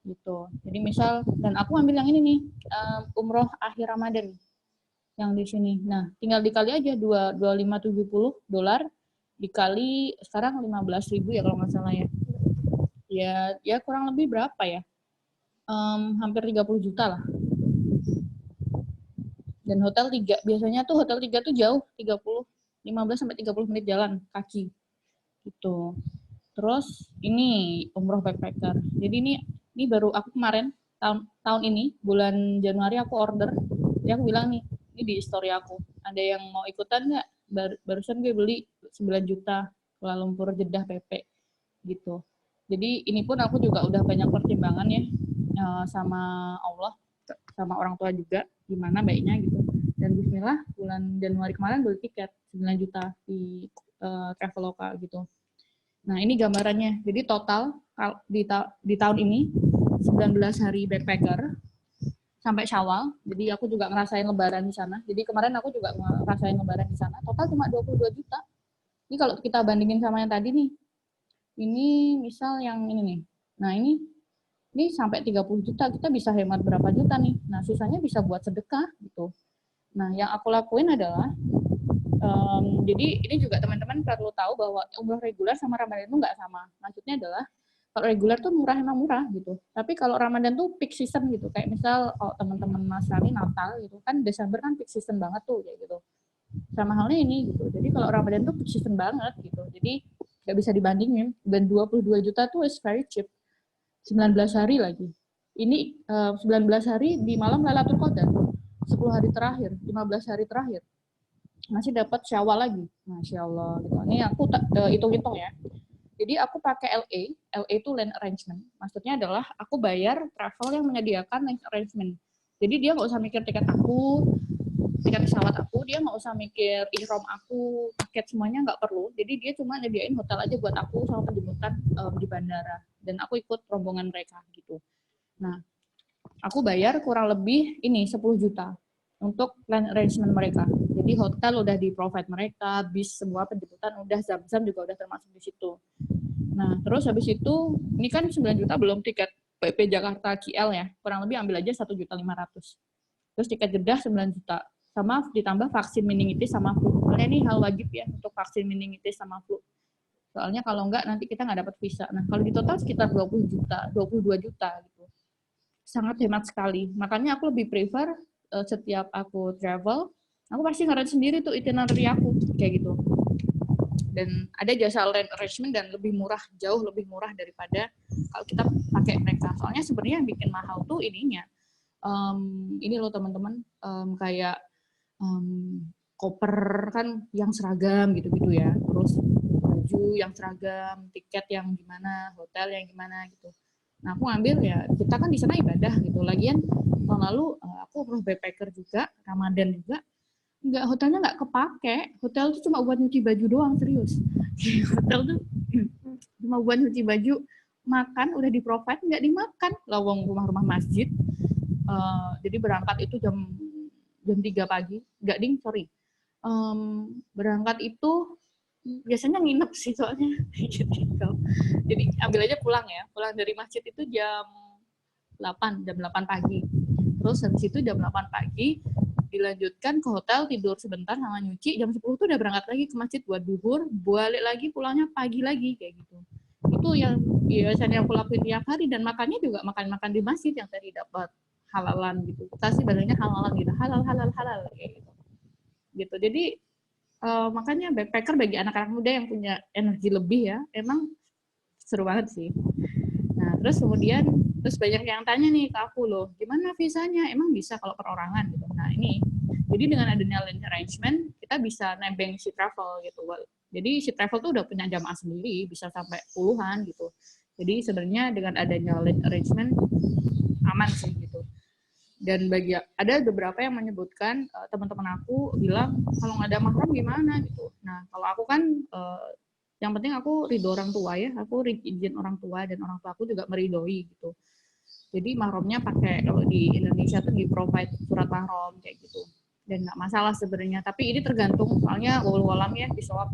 Gitu. Jadi misal dan aku ambil yang ini nih umroh akhir Ramadan yang di sini. Nah, tinggal dikali aja 2570 dolar dikali sekarang 15.000 ya kalau nggak salah ya. Ya kurang lebih berapa ya? Hampir 30 juta lah. Dan hotel 3, biasanya tuh hotel 3 tuh jauh, 15 sampai 30 menit jalan kaki. Gitu. Terus ini umroh backpacker. Jadi ini baru aku kemarin tahun ini bulan Januari aku order. Jadi aku bilang nih, ini di story aku. Ada yang mau ikutan nggak? Barusan gue beli 9 juta Kuala Lumpur Jeddah PP gitu. Jadi ini pun aku juga udah banyak pertimbangan ya sama Allah, sama orang tua juga gimana baiknya gitu. Dan bismillah bulan Januari kemarin beli tiket 9 juta di Traveloka gitu. Nah, ini gambarannya. Jadi total di tahun ini 19 hari backpacker sampai Syawal. Jadi aku juga ngerasain lebaran di sana. Jadi kemarin aku juga ngerasain lebaran di sana. Total cuma 22 juta. Ini kalau kita bandingin sama yang tadi nih. Ini misal yang ini nih. Nah, ini sampai 30 juta. Kita bisa hemat berapa juta nih. Nah, sisanya bisa buat sedekah gitu. Nah, yang aku lakuin adalah jadi ini juga teman-teman perlu tahu bahwa umroh reguler sama Ramadan itu nggak sama. Maksudnya adalah kalau reguler tuh murah emang murah gitu. Tapi kalau Ramadan tuh peak season gitu. Kayak misal kalau teman-teman Nasrani Natal gitu kan Desember kan peak season banget tuh kayak gitu. Sama halnya ini gitu. Jadi kalau Ramadan tuh peak season banget gitu. Jadi nggak bisa dibandingin. Dan 22 juta tuh is very cheap. 19 hari lagi. Ini 19 hari di malam Lailatul Qadar. 10 hari terakhir, 15 hari terakhir. Masih dapat Syawal lagi. Masya Allah. Gitu. Ini aku hitung-hitung ya. Jadi aku pakai LA itu land arrangement. Maksudnya adalah aku bayar travel yang menyediakan land arrangement. Jadi dia nggak usah mikir tiket pesawat aku, dia nggak usah mikir ihram aku, paket semuanya nggak perlu. Jadi dia cuma nyediain hotel aja buat aku sama penjemputan di bandara. Dan aku ikut rombongan mereka gitu. Nah, aku bayar kurang lebih ini 10 juta untuk land arrangement mereka. Jadi hotel udah di-provide mereka, bis semua penjemputan udah, Zam-Zam juga udah termasuk di situ. Nah, terus habis itu, ini kan 9 juta belum tiket PP Jakarta KL ya, kurang lebih ambil aja 1.500.000. Terus tiket Jeddah 9 juta. Sama ditambah vaksin meningitis sama flu. Soalnya ini hal wajib ya untuk vaksin meningitis sama flu. Soalnya kalau enggak nanti kita nggak dapat visa. Nah, kalau di total sekitar 20 juta, 22 juta gitu. Sangat hemat sekali. Makanya aku lebih prefer setiap aku travel, aku pasti ngarang sendiri tuh itinerary aku kayak gitu. Dan ada jasa arrangement dan lebih murah, jauh lebih murah daripada kalau kita pakai mereka. Soalnya sebenarnya yang bikin mahal tuh ininya. Ini loh teman-teman, kayak koper kan yang seragam gitu-gitu ya. Terus baju yang seragam, tiket yang gimana, hotel yang gimana gitu. Nah aku ngambil ya, kita kan di sana ibadah gitu. Lagian tahun lalu aku pernah backpacker juga, Ramadan juga. Enggak, hotelnya nggak kepake. Hotel tuh cuma buat nyuci baju doang, serius. Hotel tuh cuma buat nyuci baju, makan udah di-provide, nggak dimakan. Lawang rumah-rumah masjid. Jadi berangkat itu jam 3 pagi. Nggak ding, sorry. Berangkat itu biasanya nginep sih soalnya. Jadi ambil aja pulang ya. Pulang dari masjid itu jam 8 pagi. Terus habis itu jam 8 pagi, dilanjutkan ke hotel, tidur sebentar sama nyuci, jam 10 tuh udah berangkat lagi ke masjid buat duhur, balik lagi pulangnya pagi lagi kayak gitu. Itu yang biasanya aku lakuin tiap hari, dan makannya juga makan-makan di masjid yang tadi dapat halalan gitu. Kita sih bilangnya halalan gitu, halal kayak gitu. Gitu. Jadi makanya backpacker bagi anak-anak muda yang punya energi lebih ya, emang seru banget sih. Nah, terus kemudian banyak yang tanya nih ke aku loh, gimana visanya? Emang bisa kalau perorangan gitu. Nah, ini. Jadi dengan adanya land arrangement, kita bisa nebeng si travel gitu. Jadi si travel tuh udah punya jamaah sendiri, bisa sampai puluhan gitu. Jadi sebenarnya dengan adanya land arrangement aman sih gitu. Dan ada beberapa yang menyebutkan, teman-teman aku bilang kalau nggak ada mahram gimana gitu. Nah, kalau aku kan yang penting aku ridho orang tua ya, aku izin orang tua dan orang tua aku juga meridoi gitu. Jadi mahramnya pakai, kalau di Indonesia tuh di provide surat mahram kayak gitu. Dan nggak masalah sebenarnya, tapi ini tergantung, soalnya walau ya di swab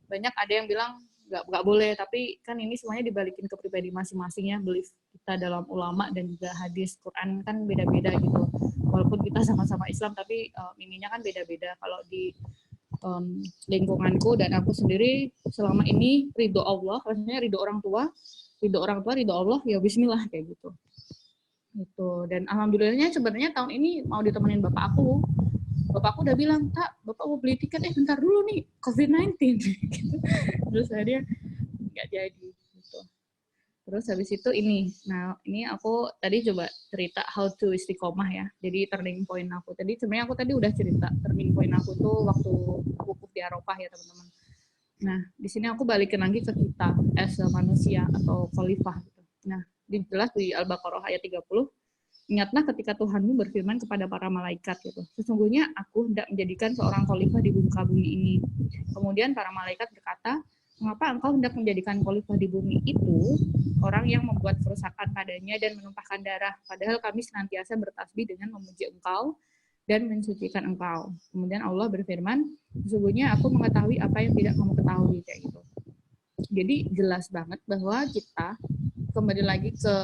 banyak ada yang bilang nggak boleh, tapi kan ini semuanya dibalikin ke pribadi masing-masing ya, belief kita dalam ulama dan juga hadis Quran kan beda-beda gitu. Walaupun kita sama-sama Islam, tapi ininya kan beda-beda. Kalau di lingkunganku dan aku sendiri selama ini ridho Allah, maksudnya ridho orang tua, ridho Allah, ya bismillah kayak gitu. Gitu. Dan alhamdulillahnya sebenarnya tahun ini mau ditemenin bapak aku. Bapakku udah bilang, "Tak, Bapak mau beli tiket, bentar dulu nih, COVID-19." gitu. Terus akhirnya nggak jadi gitu. Terus habis itu ini. Nah, ini aku tadi coba cerita how to istiqomah ya. Jadi turning point aku. Tadi sebenarnya aku tadi udah cerita turning point aku tuh waktu wukuf di Arafah ya, teman-teman. Nah, di sini aku balikin lagi ke kita as a manusia atau khalifah gitu. Nah, jelas di Al-Baqarah ayat 30, ingatlah ketika Tuhanmu berfirman kepada para malaikat gitu. Sesungguhnya aku hendak menjadikan seorang khalifah di muka bumi ini. Kemudian para malaikat berkata, mengapa engkau hendak menjadikan khalifah di bumi itu orang yang membuat kerusakan padanya dan menumpahkan darah, padahal kami senantiasa bertasbih dengan memuji engkau dan mensucikan engkau. Kemudian Allah berfirman, sesungguhnya aku mengetahui apa yang tidak kamu ketahui kayak gitu. Jadi jelas banget bahwa kita kembali lagi ke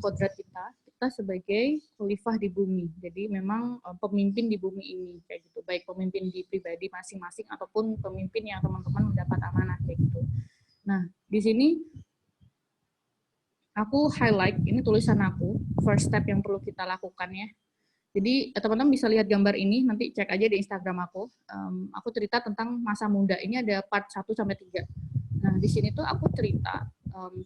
kodrat kita sebagai khalifah di bumi. Jadi memang pemimpin di bumi ini kayak gitu. Baik pemimpin di pribadi masing-masing ataupun pemimpin yang teman-teman mendapat amanah kayak gitu. Nah, di sini aku highlight, ini tulisan aku, first step yang perlu kita lakukan ya. Jadi teman-teman bisa lihat gambar ini, nanti cek aja di Instagram aku. Aku cerita tentang masa muda. Ini ada part 1 sampai 3. Nah, di sini tuh aku cerita,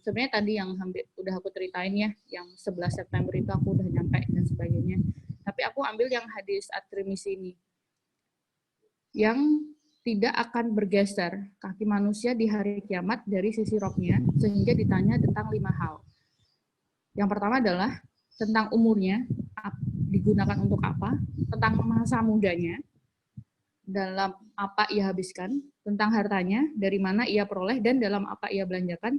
sebenarnya tadi yang hampir udah aku ceritain ya, yang 11 September itu aku udah nyampe dan sebagainya. Tapi aku ambil yang hadis At-Tirmizi ini. Yang tidak akan bergeser kaki manusia di hari kiamat dari sisi rohnya, sehingga ditanya tentang 5 hal. Yang pertama adalah tentang umurnya, digunakan untuk apa, tentang masa mudanya, dalam apa ia habiskan, tentang hartanya, dari mana ia peroleh dan dalam apa ia belanjakan,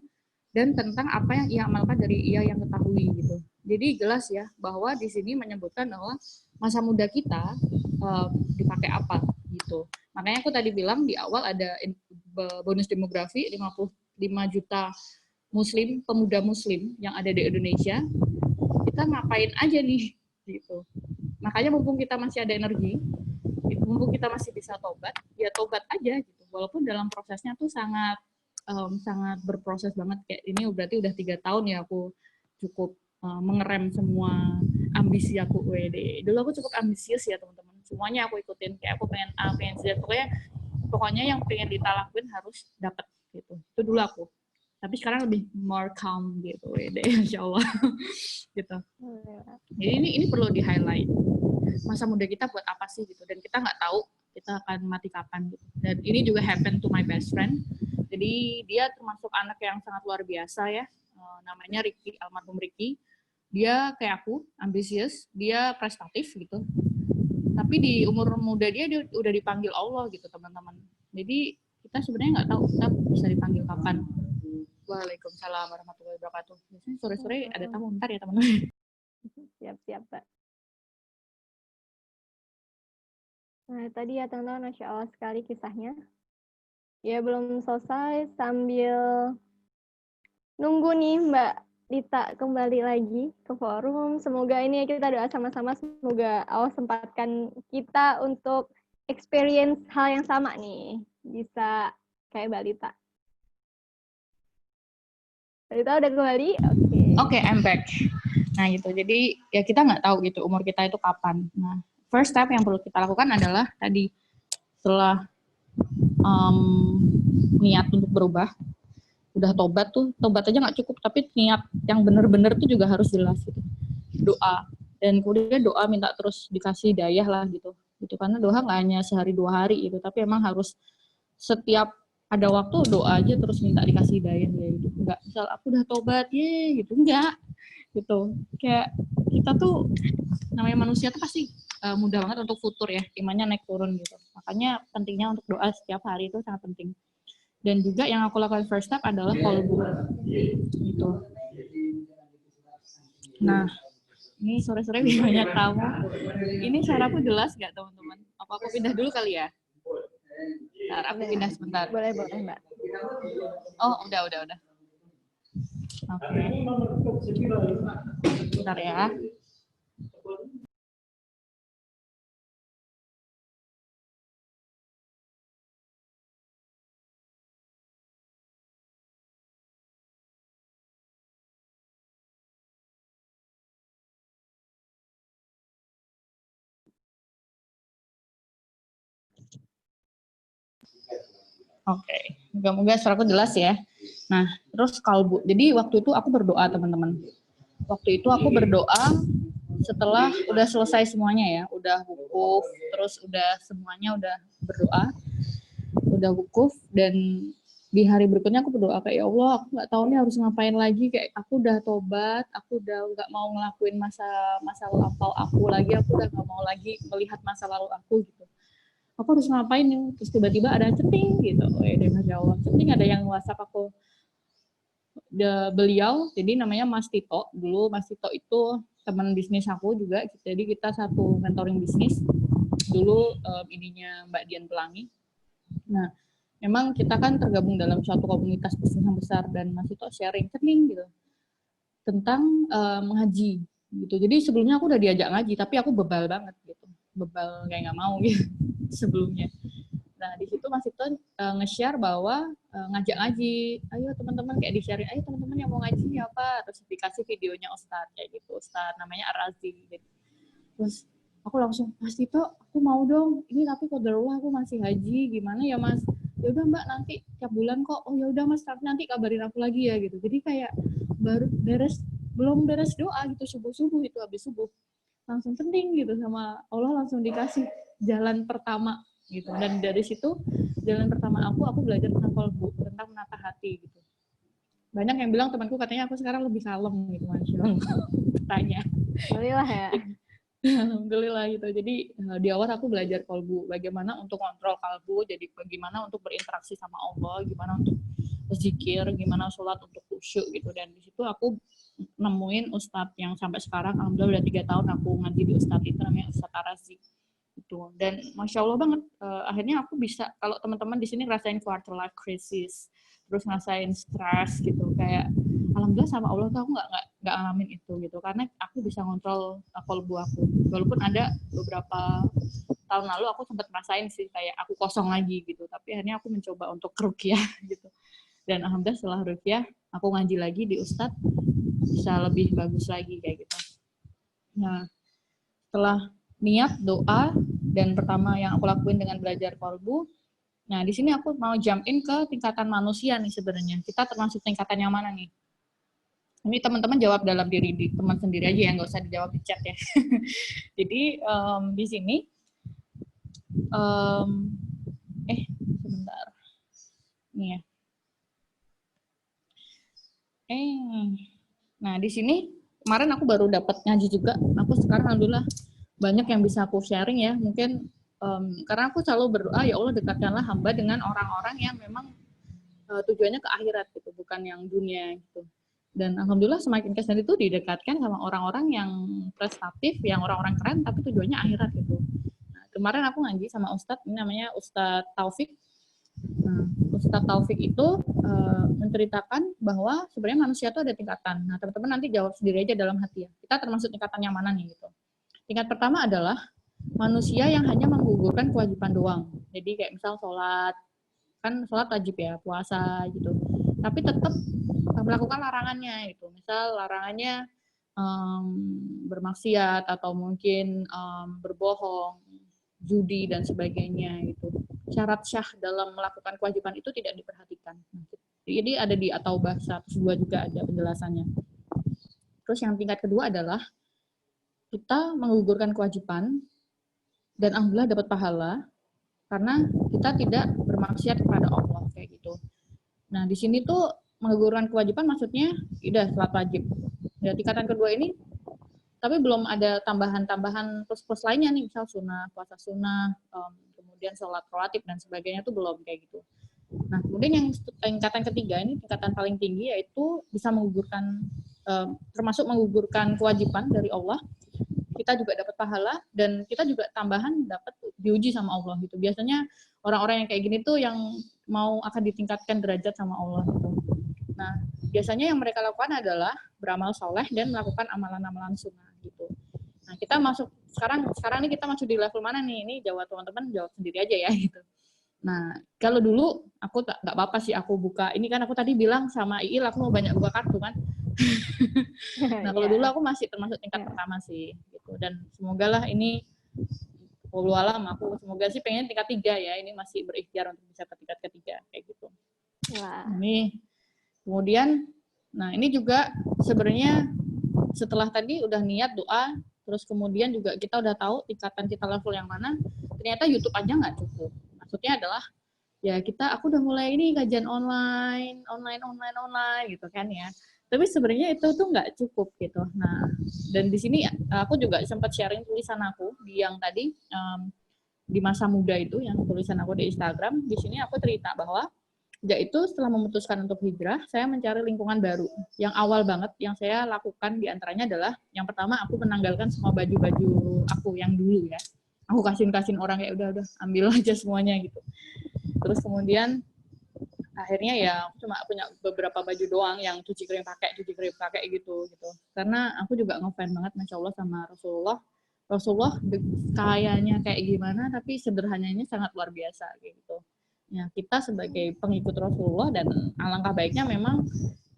dan tentang apa yang ia amalkan dari ia yang ketahui gitu. Jadi jelas ya bahwa di sini menyebutkan bahwa masa muda kita dipakai apa gitu. Makanya aku tadi bilang di awal ada bonus demografi 55 juta Muslim, pemuda Muslim yang ada di Indonesia, kita ngapain aja nih gitu. Makanya mumpung kita masih ada energi, mumpung kita masih bisa tobat, ya tobat aja gitu. Walaupun dalam prosesnya tuh sangat sangat berproses banget. Kayak ini berarti udah 3 tahun ya aku cukup mengerem semua ambisi aku. Dulu aku cukup ambisius ya teman-teman. Semuanya aku ikutin. Kayak aku pengen A, pengen Z. Pokoknya yang pengen Dita lakuin harus dapat gitu. Itu dulu aku. Tapi sekarang lebih more calm gitu. Insya Allah. Gitu. Jadi ini perlu di highlight. Masa muda kita buat apa sih gitu. Dan kita nggak tahu kita akan mati kapan gitu. Dan ini juga happen to my best friend. Jadi dia termasuk anak yang sangat luar biasa ya. Namanya Ricky, almarhum Ricky. Dia kayak aku, ambisius, dia prestatif gitu. Tapi di umur muda dia udah dipanggil Allah gitu teman-teman. Jadi kita sebenarnya nggak tahu kita bisa dipanggil kapan. Waalaikumsalam warahmatullahi wabarakatuh. Biasanya sore-sore ada tamu, ntar ya teman-teman.
Siap-siap, Pak. Nah, tadi ya teman-teman, Masya Allah sekali kisahnya. Ya, belum selesai sambil nunggu nih Mbak Dita kembali lagi ke forum. Semoga ini kita doa sama-sama, semoga Allah sempatkan kita untuk experience hal yang sama nih. Bisa kayak Mbak Dita. Mbak Dita udah kembali?
Oke, I'm back. Nah gitu, jadi ya kita nggak tahu gitu umur kita itu kapan. Nah, first step yang perlu kita lakukan adalah tadi setelah niat untuk berubah, udah tobat aja nggak cukup, tapi niat yang benar-benar tuh juga harus jelas gitu. Doa, dan kemudian doa minta terus dikasih hidayah lah gitu karena doa nggak hanya sehari 2 hari gitu, tapi emang harus setiap ada waktu doa aja terus minta dikasih hidayah ya gitu. Nggak misal aku udah tobat ye gitu, enggak gitu. Kayak kita tuh namanya manusia tuh pasti mudah banget untuk futur ya, imannya naik turun gitu. Makanya pentingnya untuk doa setiap hari itu sangat penting. Dan juga yang aku lakukan first step adalah qalbu gitu. Nah, ini sore-sore banyak tamu. Ini suaraku jelas nggak teman-teman? Apa aku pindah dulu kali ya? Bentar, aku pindah sebentar.
Boleh, Mbak.
Oh, udah. Oke. Bentar ya. Oke, moga-moga suaraku jelas ya. Nah, terus kalbu. Jadi waktu itu aku berdoa teman-teman. Waktu itu aku berdoa setelah udah selesai semuanya ya, udah wukuf, terus udah semuanya udah berdoa, udah wukuf, dan di hari berikutnya aku berdoa kayak ya Allah, aku nggak tahu nih harus ngapain lagi, kayak aku udah tobat, aku udah nggak mau ngelakuin masa lampau aku lagi, aku udah nggak mau lagi melihat masa lalu aku gitu. Aku harus ngapain nih? Terus tiba-tiba ada centing gitu, Masya Allah, centing ada yang WhatsApp aku. Beliau, jadi namanya Mas Tito, dulu Mas Tito itu teman bisnis aku juga, jadi kita satu mentoring bisnis, dulu ininya Mbak Dian Pelangi. Nah, memang kita kan tergabung dalam suatu komunitas bisnis yang besar, dan Mas Tito sharing gitu, tentang mengaji gitu. Jadi sebelumnya aku udah diajak ngaji, tapi aku bebal banget gitu, bebal kayak nggak mau gitu sebelumnya. Nah di situ Mas Tito nge-share bahwa ngajak ngaji, ayo teman-teman, kayak di-share, ayo teman-teman yang mau ngaji apa, terus dikasih videonya Ustadz kayak gitu, Ustadz namanya Ar-Razi gitu. Terus aku langsung, Mas Tito aku mau dong, ini tapi qadarullah aku masih haji, gimana ya Mas? Ya udah Mbak, nanti tiap bulan kok. Oh ya udah Mas, nanti kabarin aku lagi ya gitu. Jadi kayak baru belum beres doa gitu, subuh itu, habis subuh langsung penting gitu sama Allah, langsung dikasih jalan pertama gitu. Dan dari situ jalan pertama aku belajar tentang qalbu, tentang menata hati gitu. Banyak yang bilang, temanku katanya aku sekarang lebih kalem gitu, Masya Allah. Tanya.
Alhamdulillah ya.
Alhamdulillah gitu. Jadi di awal aku belajar qalbu, bagaimana untuk kontrol qalbu, jadi bagaimana untuk berinteraksi sama Allah, gimana untuk berzikir, gimana sholat untuk khusyuk gitu. Dan di situ aku nemuin ustadz yang sampai sekarang alhamdulillah udah 3 tahun aku ngaji di ustadz itu, namanya Ustadz Ar-Razi gitu. Dan masya Allah banget, akhirnya aku bisa, kalau teman-teman di sini ngerasain quarter life crisis, terus ngerasain stres gitu, kayak alhamdulillah sama Allah tuh aku nggak ngalamin itu gitu, karena aku bisa ngontrol kolbu aku. Walaupun ada beberapa tahun lalu aku sempat ngerasain sih kayak aku kosong lagi gitu, tapi akhirnya aku mencoba untuk ruqyah gitu. Dan alhamdulillah setelah ruqyah aku ngaji lagi di Ustadz, bisa lebih bagus lagi kayak gitu. Nah, setelah niat doa dan pertama yang aku lakuin dengan belajar kolbu, nah di sini aku mau jump in ke tingkatan manusia nih sebenarnya. Kita termasuk tingkatan yang mana nih? Ini teman-teman jawab dalam diri teman sendiri aja ya, nggak usah dijawab di chat ya. Jadi di sini sebentar nih ya. Nah di sini kemarin aku baru dapat ngaji juga. Aku sekarang alhamdulillah banyak yang bisa aku sharing ya. Mungkin karena aku selalu berdoa, ya Allah dekatkanlah hamba dengan orang-orang yang memang tujuannya ke akhirat gitu, bukan yang dunia gitu. Dan alhamdulillah semakin kesini itu didekatkan sama orang-orang yang prestatif, yang orang-orang keren, tapi tujuannya akhirat gitu. Nah, kemarin aku ngaji sama Ustadz, ini namanya Ustadz Taufik. Nah, Ustadz Taufik itu menceritakan bahwa sebenarnya manusia itu ada tingkatan. Nah, teman-teman nanti jawab sendiri aja dalam hati ya. Kita termasuk tingkatan yang mana nih gitu. Tingkat pertama adalah manusia yang hanya menggugurkan kewajiban doang. Jadi kayak misal sholat, kan sholat wajib ya, puasa gitu. Tapi tetap melakukan larangannya itu. Misal larangannya bermaksiat atau mungkin berbohong, judi dan sebagainya itu. Syarat syah dalam melakukan kewajiban itu tidak diperhatikan. Jadi ada di At-Taubah 102 juga ada penjelasannya. Terus yang tingkat kedua adalah kita menggugurkan kewajiban dan alhamdulillah dapat pahala karena kita tidak bermaksiat kepada Allah kayak gitu. Nah, di sini tuh menggugurkan kewajiban maksudnya udah sholat wajib. Ya, tingkatan kedua ini tapi belum ada tambahan-tambahan plus-plus lainnya nih, misal sunnah, puasa sunnah, kemudian sholat rawatib dan sebagainya tuh belum kayak gitu. Nah, kemudian yang tingkatan ketiga ini tingkatan paling tinggi yaitu bisa menggugurkan termasuk menggugurkan kewajiban dari Allah. Kita juga dapat pahala dan kita juga tambahan dapat diuji sama Allah gitu. Biasanya orang-orang yang kayak gini tuh yang mau akan ditingkatkan derajat sama Allah gitu. Nah, biasanya yang mereka lakukan adalah beramal soleh dan melakukan amalan-amalan sunnah gitu. Nah, kita masuk sekarang ini kita masuk di level mana nih? Ini jawab teman-teman jawab sendiri aja ya gitu. Nah, kalau dulu aku nggak apa-apa sih aku buka. Ini kan aku tadi bilang sama Iil aku mau banyak buka kartu kan. Nah, kalau dulu aku masih termasuk tingkat pertama sih gitu. Dan semoga lah ini wallahu alam aku semoga sih pengen tingkat 3 ya. Ini masih berikhtiar untuk bisa ke tingkat ketiga kayak gitu.
Wah.
Ini kemudian nah ini juga sebenarnya setelah tadi udah niat doa, terus kemudian juga kita udah tahu tingkatan kita level yang mana, ternyata YouTube aja nggak cukup. Maksudnya adalah ya aku udah mulai ini kajian online gitu kan ya. Tapi sebenarnya itu tuh nggak cukup gitu. Nah, dan di sini aku juga sempat sharing tulisan aku di yang tadi di masa muda itu, yang tulisan aku di Instagram. Di sini aku cerita bahwa yaitu setelah memutuskan untuk hijrah, saya mencari lingkungan baru. Yang awal banget yang saya lakukan diantaranya adalah yang pertama aku menanggalkan semua baju-baju aku yang dulu ya. Aku kasihin orang kayak udah ambil aja semuanya gitu. Terus kemudian akhirnya ya aku cuma punya beberapa baju doang yang cuci kering pakai gitu. Karena aku juga ngefans banget Masya Allah sama Rasulullah. Rasulullah kayaknya kayak gimana tapi sederhananya sangat luar biasa kayak gitu. Ya, kita sebagai pengikut Rasulullah dan alangkah baiknya memang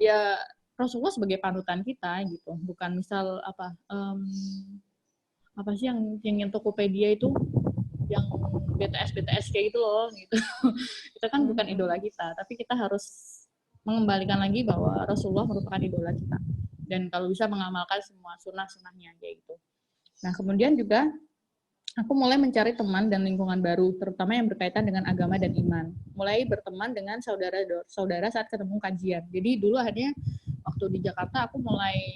ya Rasulullah sebagai panutan kita gitu. Bukan misal apa sih yang Tokopedia itu yang BTS kayak gitu loh gitu. Kita kan bukan idola kita, tapi kita harus mengembalikan lagi bahwa Rasulullah merupakan idola kita. Dan kalau bisa mengamalkan semua sunnah-sunnahnya kayak gitu. Nah, kemudian juga aku mulai mencari teman dan lingkungan baru, terutama yang berkaitan dengan agama dan iman. Mulai berteman dengan saudara saat ketemu kajian. Jadi dulu akhirnya waktu di Jakarta aku mulai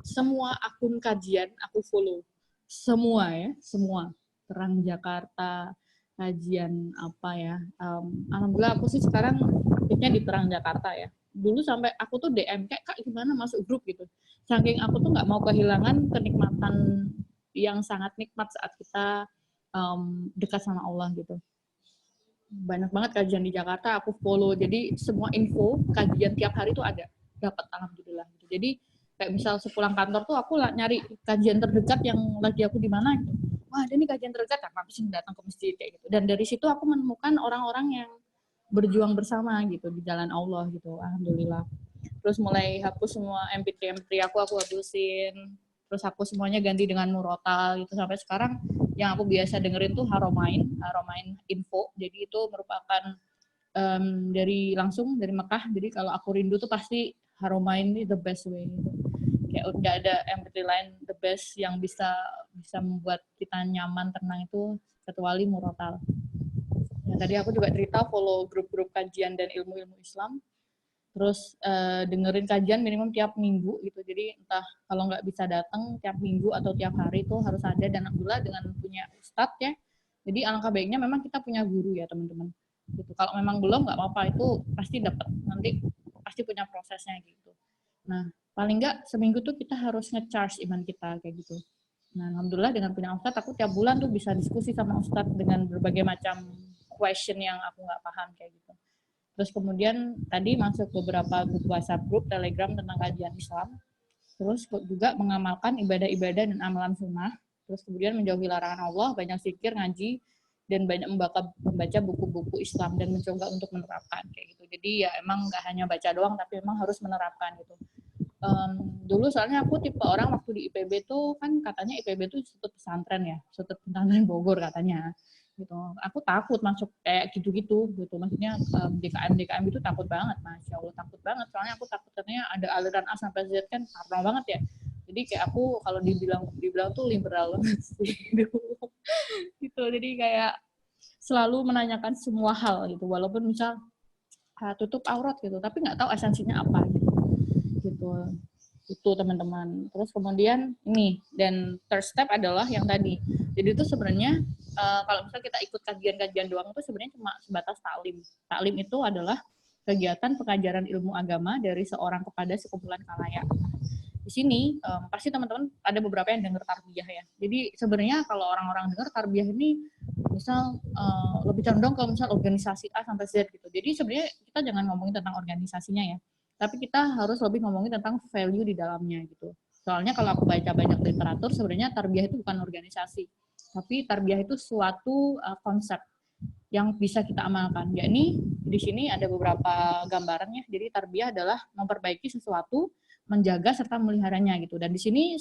semua akun kajian aku follow. Semua. Terang Jakarta, kajian apa ya. Alhamdulillah aku sih sekarang aktifnya di Terang Jakarta ya. Dulu sampai aku tuh DM kayak Kak gimana masuk grup gitu. Saking aku tuh nggak mau kehilangan kenikmatan yang sangat nikmat saat kita dekat sama Allah gitu. Banyak banget kajian di Jakarta aku follow, jadi semua info kajian tiap hari tuh ada, dapat alhamdulillah gitu. Jadi kayak misal sepulang kantor tuh aku nyari kajian terdekat yang lagi aku di mana gitu. Wah, ada nih kajian terdekat, aku langsung datang ke masjid kayak gitu. Dan dari situ aku menemukan orang-orang yang berjuang bersama gitu di jalan Allah gitu, alhamdulillah. Terus mulai hapus semua MP3 aku hapusin. Terus aku semuanya ganti dengan murotal gitu sampai sekarang. Yang aku biasa dengerin tuh Haromain Info. Jadi itu merupakan langsung dari Mekah. Jadi kalau aku rindu tuh pasti Haromain ini the best way gitu. Kayak udah ada MP3 lain the best yang bisa membuat kita nyaman, tenang itu kecuali murotal. Ya, tadi aku juga cerita follow grup-grup kajian dan ilmu-ilmu Islam. Terus dengerin kajian minimum tiap minggu gitu. Jadi entah kalau nggak bisa datang tiap minggu atau tiap hari itu harus ada. Dan alhamdulillah dengan punya ustadz ya. Jadi alangkah baiknya memang kita punya guru ya teman-teman. Gitu. Kalau memang belum nggak apa-apa, itu pasti dapat, nanti pasti punya prosesnya gitu. Nah paling nggak seminggu tuh kita harus nge-charge iman kita kayak gitu. Nah alhamdulillah dengan punya ustadz aku tiap bulan tuh bisa diskusi sama ustadz dengan berbagai macam question yang aku nggak paham kayak gitu. Terus kemudian tadi masuk beberapa grup WhatsApp, grup Telegram tentang kajian Islam. Terus juga mengamalkan ibadah-ibadah dan amalan sunnah. Terus kemudian menjauhi larangan Allah, banyak zikir, ngaji, dan banyak membaca buku-buku Islam dan mencoba untuk menerapkan kayak gitu. Jadi ya emang nggak hanya baca doang, tapi emang harus menerapkan gitu. Dulu soalnya aku tipe orang waktu di IPB tuh kan katanya IPB tuh institut pesantren ya, institut pesantren Bogor katanya. Gitu. Aku takut masuk kayak gitu-gitu gitu. Maksudnya DKM itu takut banget, Masya Allah takut banget. Soalnya aku takut katanya ada aliran A sampai Z kan parno banget ya. Jadi kayak aku kalau dibilang tuh liberal banget sih. Gitu. Jadi kayak selalu menanyakan semua hal gitu. Walaupun misal tutup aurat gitu, tapi nggak tahu esensinya apa gitu. Itu teman-teman. Terus kemudian ini, dan third step adalah yang tadi. Jadi itu sebenarnya kalau misalnya kita ikut kajian-kajian doang itu sebenarnya cuma sebatas taklim. Taklim itu adalah kegiatan pengajaran ilmu agama dari seorang kepada sekumpulan khalayak. Di sini pasti teman-teman ada beberapa yang dengar tarbiyah ya. Jadi sebenarnya kalau orang-orang dengar tarbiyah ini misal lebih condong ke misal organisasi A sampai Z gitu. Jadi sebenarnya kita jangan ngomongin tentang organisasinya ya. Tapi kita harus lebih ngomongin tentang value di dalamnya gitu. Soalnya kalau aku baca banyak literatur, sebenarnya tarbiyah itu bukan organisasi. Tapi tarbiyah itu suatu konsep yang bisa kita amalkan. Yakni di sini ada beberapa gambarannya. Jadi tarbiyah adalah memperbaiki sesuatu, menjaga serta meliharanya gitu. Dan di sini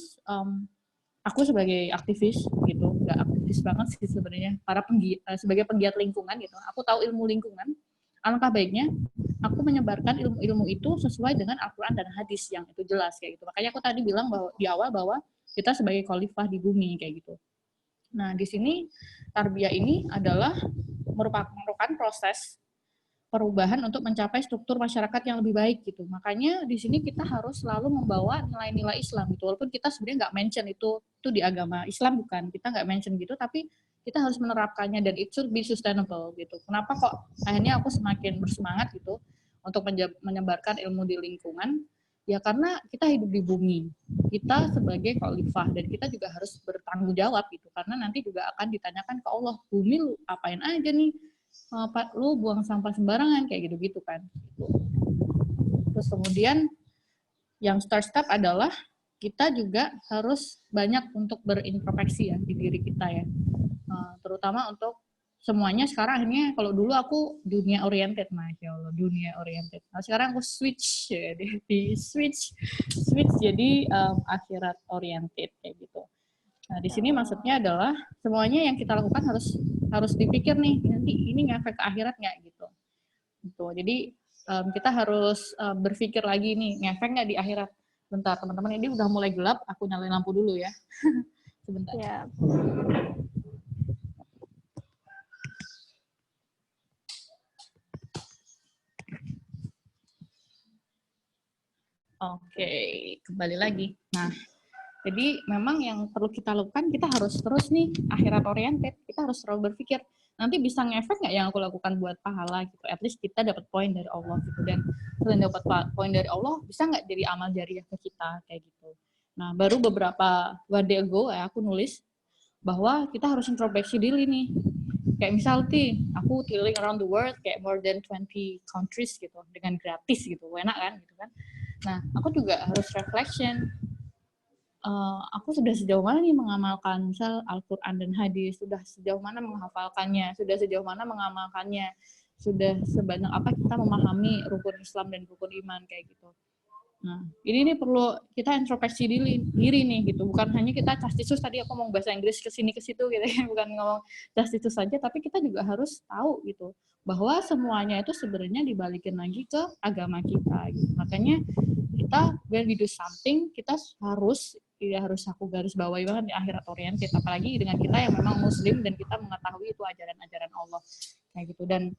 aku sebagai aktivis gitu, nggak aktivis banget sih sebenarnya. Sebagai penggiat lingkungan gitu. Aku tahu ilmu lingkungan. Alangkah baiknya aku menyebarkan ilmu-ilmu itu sesuai dengan Al-Quran dan hadis yang itu jelas kayak gitu. Makanya aku tadi bilang bahwa di awal bahwa kita sebagai khalifah di bumi kayak gitu. Nah, di sini tarbiyah ini adalah merupakan proses perubahan untuk mencapai struktur masyarakat yang lebih baik gitu. Makanya di sini kita harus selalu membawa nilai-nilai Islam gitu. Walaupun kita sebenarnya nggak mention itu di agama Islam bukan, kita nggak mention gitu, tapi kita harus menerapkannya dan it should be sustainable gitu. Kenapa kok akhirnya aku semakin bersemangat gitu untuk menyebarkan ilmu di lingkungan? Ya karena kita hidup di bumi, kita sebagai khalifah dan kita juga harus bertanggung jawab gitu. Karena nanti juga akan ditanyakan ke Allah, bumi lu apain aja nih? Lu buang sampah sembarangan kayak gitu-gitu kan. Terus kemudian yang step adalah kita juga harus banyak untuk berintrospeksi ya di diri kita ya. Terutama untuk semuanya sekarang akhirnya kalau dulu aku dunia oriented, Masya Allah, dunia oriented. Nah sekarang aku switch ya, switch jadi akhirat oriented kayak gitu. Nah di sini maksudnya adalah semuanya yang kita lakukan harus dipikir nih, nanti ini ngefek ke akhirat nggak gitu. Gitu. Jadi kita harus berpikir lagi nih, ngefek nggak di akhirat. Bentar teman-teman, ini udah mulai gelap, aku nyalain lampu dulu ya. Sebentar. Ya. Oke, kembali lagi. Nah, jadi memang yang perlu kita lakukan, kita harus terus nih akhirat oriented. Kita harus selalu berpikir, nanti bisa ngefek nggak yang aku lakukan buat pahala gitu. At least kita dapat poin dari Allah gitu. Dan selain dapat poin dari Allah, bisa nggak jadi amal jariah ke kita kayak gitu. Nah, baru beberapa day ago aku nulis bahwa kita harus introspeksi diri nih. Kayak misal aku traveling around the world kayak more than 20 countries gitu dengan gratis gitu, enak kan gitu kan. Nah, aku juga harus reflection. Aku sudah sejauh mana nih mengamalkan misal Al-Quran dan hadis, sudah sejauh mana menghafalkannya, sudah sejauh mana mengamalkannya, sudah sebanyak apa kita memahami rukun Islam dan rukun iman kayak gitu. Nah, ini nih perlu kita introspeksi diri nih gitu. Bukan hanya kita castisus tadi aku ngomong bahasa Inggris ke sini ke situ gitu ya, bukan ngomong castisus saja, tapi kita juga harus tahu gitu bahwa semuanya itu sebenarnya dibalikin lagi ke agama kita gitu. Makanya kita when we do something, kita harus aku garis bawahi banget di akhirat oriented, apalagi dengan kita yang memang muslim dan kita mengetahui itu ajaran-ajaran Allah kayak gitu. Dan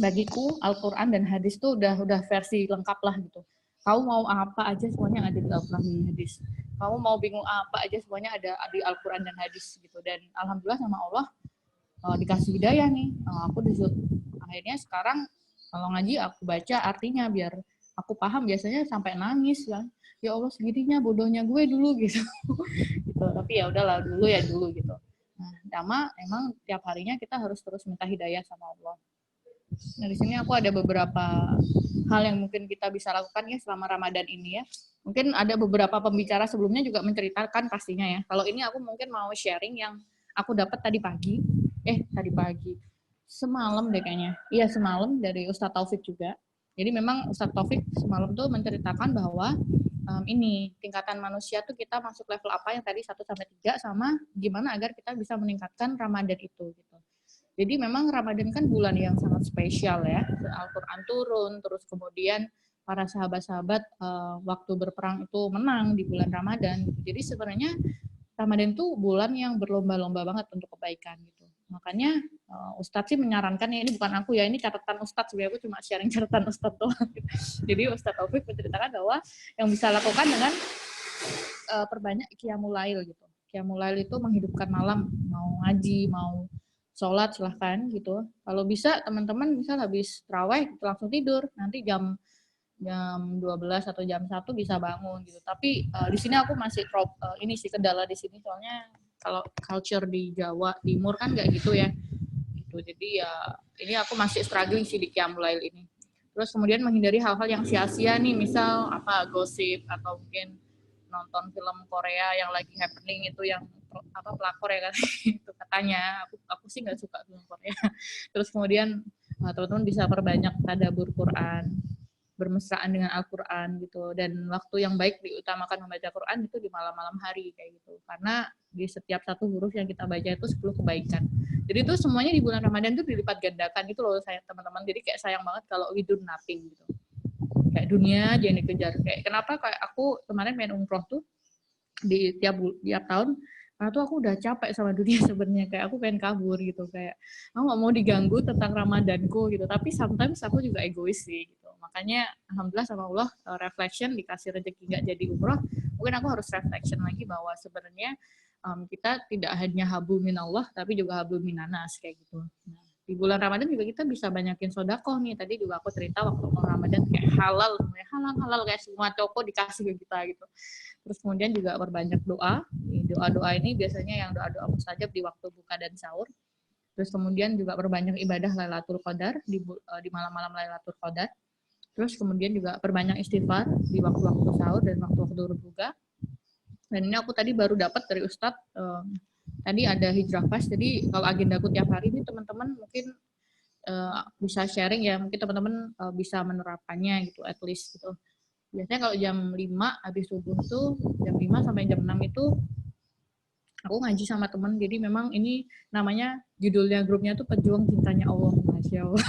bagiku Al-Quran dan hadis tuh udah versi lengkap lah gitu. Kamu mau apa aja semuanya ada di Al-Quran dan hadis. Kamu mau bingung apa aja semuanya ada di Al-Quran dan hadis gitu. Dan alhamdulillah sama Allah dikasih hidayah nih. Aku disuruh akhirnya sekarang kalau ngaji aku baca artinya biar aku paham, biasanya sampai nangis kan. Ya Allah segininya bodohnya gue dulu gitu. Gitu. Tapi ya udahlah dulu gitu. Nah, sama emang tiap harinya kita harus terus minta hidayah sama Allah. Nah, di sini aku ada beberapa hal yang mungkin kita bisa lakukan ya selama Ramadan ini ya. Mungkin ada beberapa pembicara sebelumnya juga menceritakan pastinya ya. Kalau ini aku mungkin mau sharing yang aku dapat tadi pagi. Semalam deh kayaknya. Iya, semalam dari Ustadz Taufik juga. Jadi memang Ustadz Taufik semalam tuh menceritakan bahwa ini tingkatan manusia tuh kita masuk level apa yang tadi 1 sampai 3 sama gimana agar kita bisa meningkatkan Ramadan itu gitu. Jadi memang Ramadan kan bulan yang sangat spesial ya. Al-Quran turun, terus kemudian para sahabat-sahabat waktu berperang itu menang di bulan Ramadan. Jadi sebenarnya Ramadan itu bulan yang berlomba-lomba banget untuk kebaikan gitu. Makanya Ustadz sih menyarankan, ya ini bukan aku ya, ini catatan Ustadz, sebenarnya aku cuma sharing catatan Ustadz doang. Jadi Ustadz Taufik menceritakan bahwa yang bisa lakukan dengan perbanyak qiyamul lail gitu. Qiyamul lail itu menghidupkan malam, mau ngaji, mau sholat silahkan gitu. Kalau bisa teman-teman misal habis terawih langsung tidur, nanti jam 12 atau jam 1 bisa bangun gitu. Tapi di sini aku masih ini sih kendala di sini, soalnya kalau culture di Jawa Timur kan nggak gitu ya. Gitu. Jadi ya ini aku masih struggling sih di Qiyamul Lail ini. Terus kemudian menghindari hal-hal yang sia-sia nih, misal apa gosip atau mungkin nonton film Korea yang lagi happening itu yang pelakor ya kan itu katanya aku sih nggak suka film Korea. Terus kemudian teman-teman bisa perbanyak tadabbur Quran, bermesraan dengan Al-Quran gitu, dan waktu yang baik diutamakan membaca Quran itu di malam-malam hari kayak gitu, karena di setiap satu huruf yang kita baca itu 10 kebaikan. Jadi itu semuanya di bulan Ramadan itu dilipat gandakan gitu loh saya teman-teman. Jadi kayak sayang banget kalau we do nothing gitu, kayak dunia aja yang dikejar. Kayak kenapa kayak aku kemarin main umroh tuh di tiap tahun, karena tuh aku udah capek sama dunia sebenarnya, kayak aku pengen kabur gitu, kayak aku nggak mau diganggu tentang Ramadanku gitu. Tapi sometimes aku juga egois sih gitu. Makanya alhamdulillah sama Allah reflection, dikasih rezeki nggak jadi umroh, mungkin aku harus reflection lagi bahwa sebenarnya kita tidak hanya hablum minallah tapi juga hablum minanas kayak gitu. Nah, di bulan Ramadan juga kita bisa banyakin sodakoh nih. Tadi juga aku cerita waktu Ramadan kayak halal kayak semua toko dikasih ke kita gitu. Terus kemudian juga berbanyak doa. Doa-doa ini biasanya yang doa-doa mustajab di waktu buka dan sahur. Terus kemudian juga berbanyak ibadah Lailatul Qadar di malam-malam Lailatul Qadar. Terus kemudian juga perbanyak istighfar di waktu-waktu sahur dan waktu-waktu berbuka. Dan ini aku tadi baru dapat dari Ustadz, tadi ada hijrah fast. Jadi kalau agenda aku tiap hari ini teman-teman mungkin bisa sharing ya, mungkin teman-teman bisa menerapkannya gitu, at least gitu. Biasanya kalau jam 5 habis subuh tuh, jam 5 sampai jam 6 itu aku ngaji sama teman. Jadi memang ini namanya, judulnya grupnya tuh Pejuang Cintanya Allah. Masya Allah.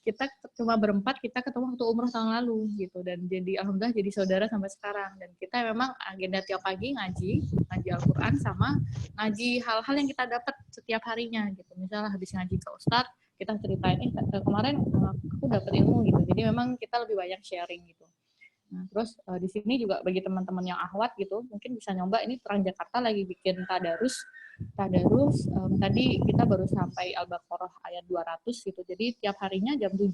Kita cuma berempat, kita ketemu waktu umroh tahun lalu gitu, dan jadi alhamdulillah jadi saudara sampai sekarang. Dan kita memang agenda tiap pagi ngaji Al-Quran sama ngaji hal-hal yang kita dapat setiap harinya gitu. Misalnya habis ngaji ke Ustadz, kita ceritain kemarin aku dapat ilmu gitu. Jadi memang kita lebih banyak sharing gitu. Nah, terus di sini juga bagi teman-teman yang akhwat gitu, mungkin bisa nyoba, ini Terang Jakarta lagi bikin tadarus tadarus, tadi kita baru sampai Al-Baqarah ayat 200 gitu. Jadi tiap harinya jam 7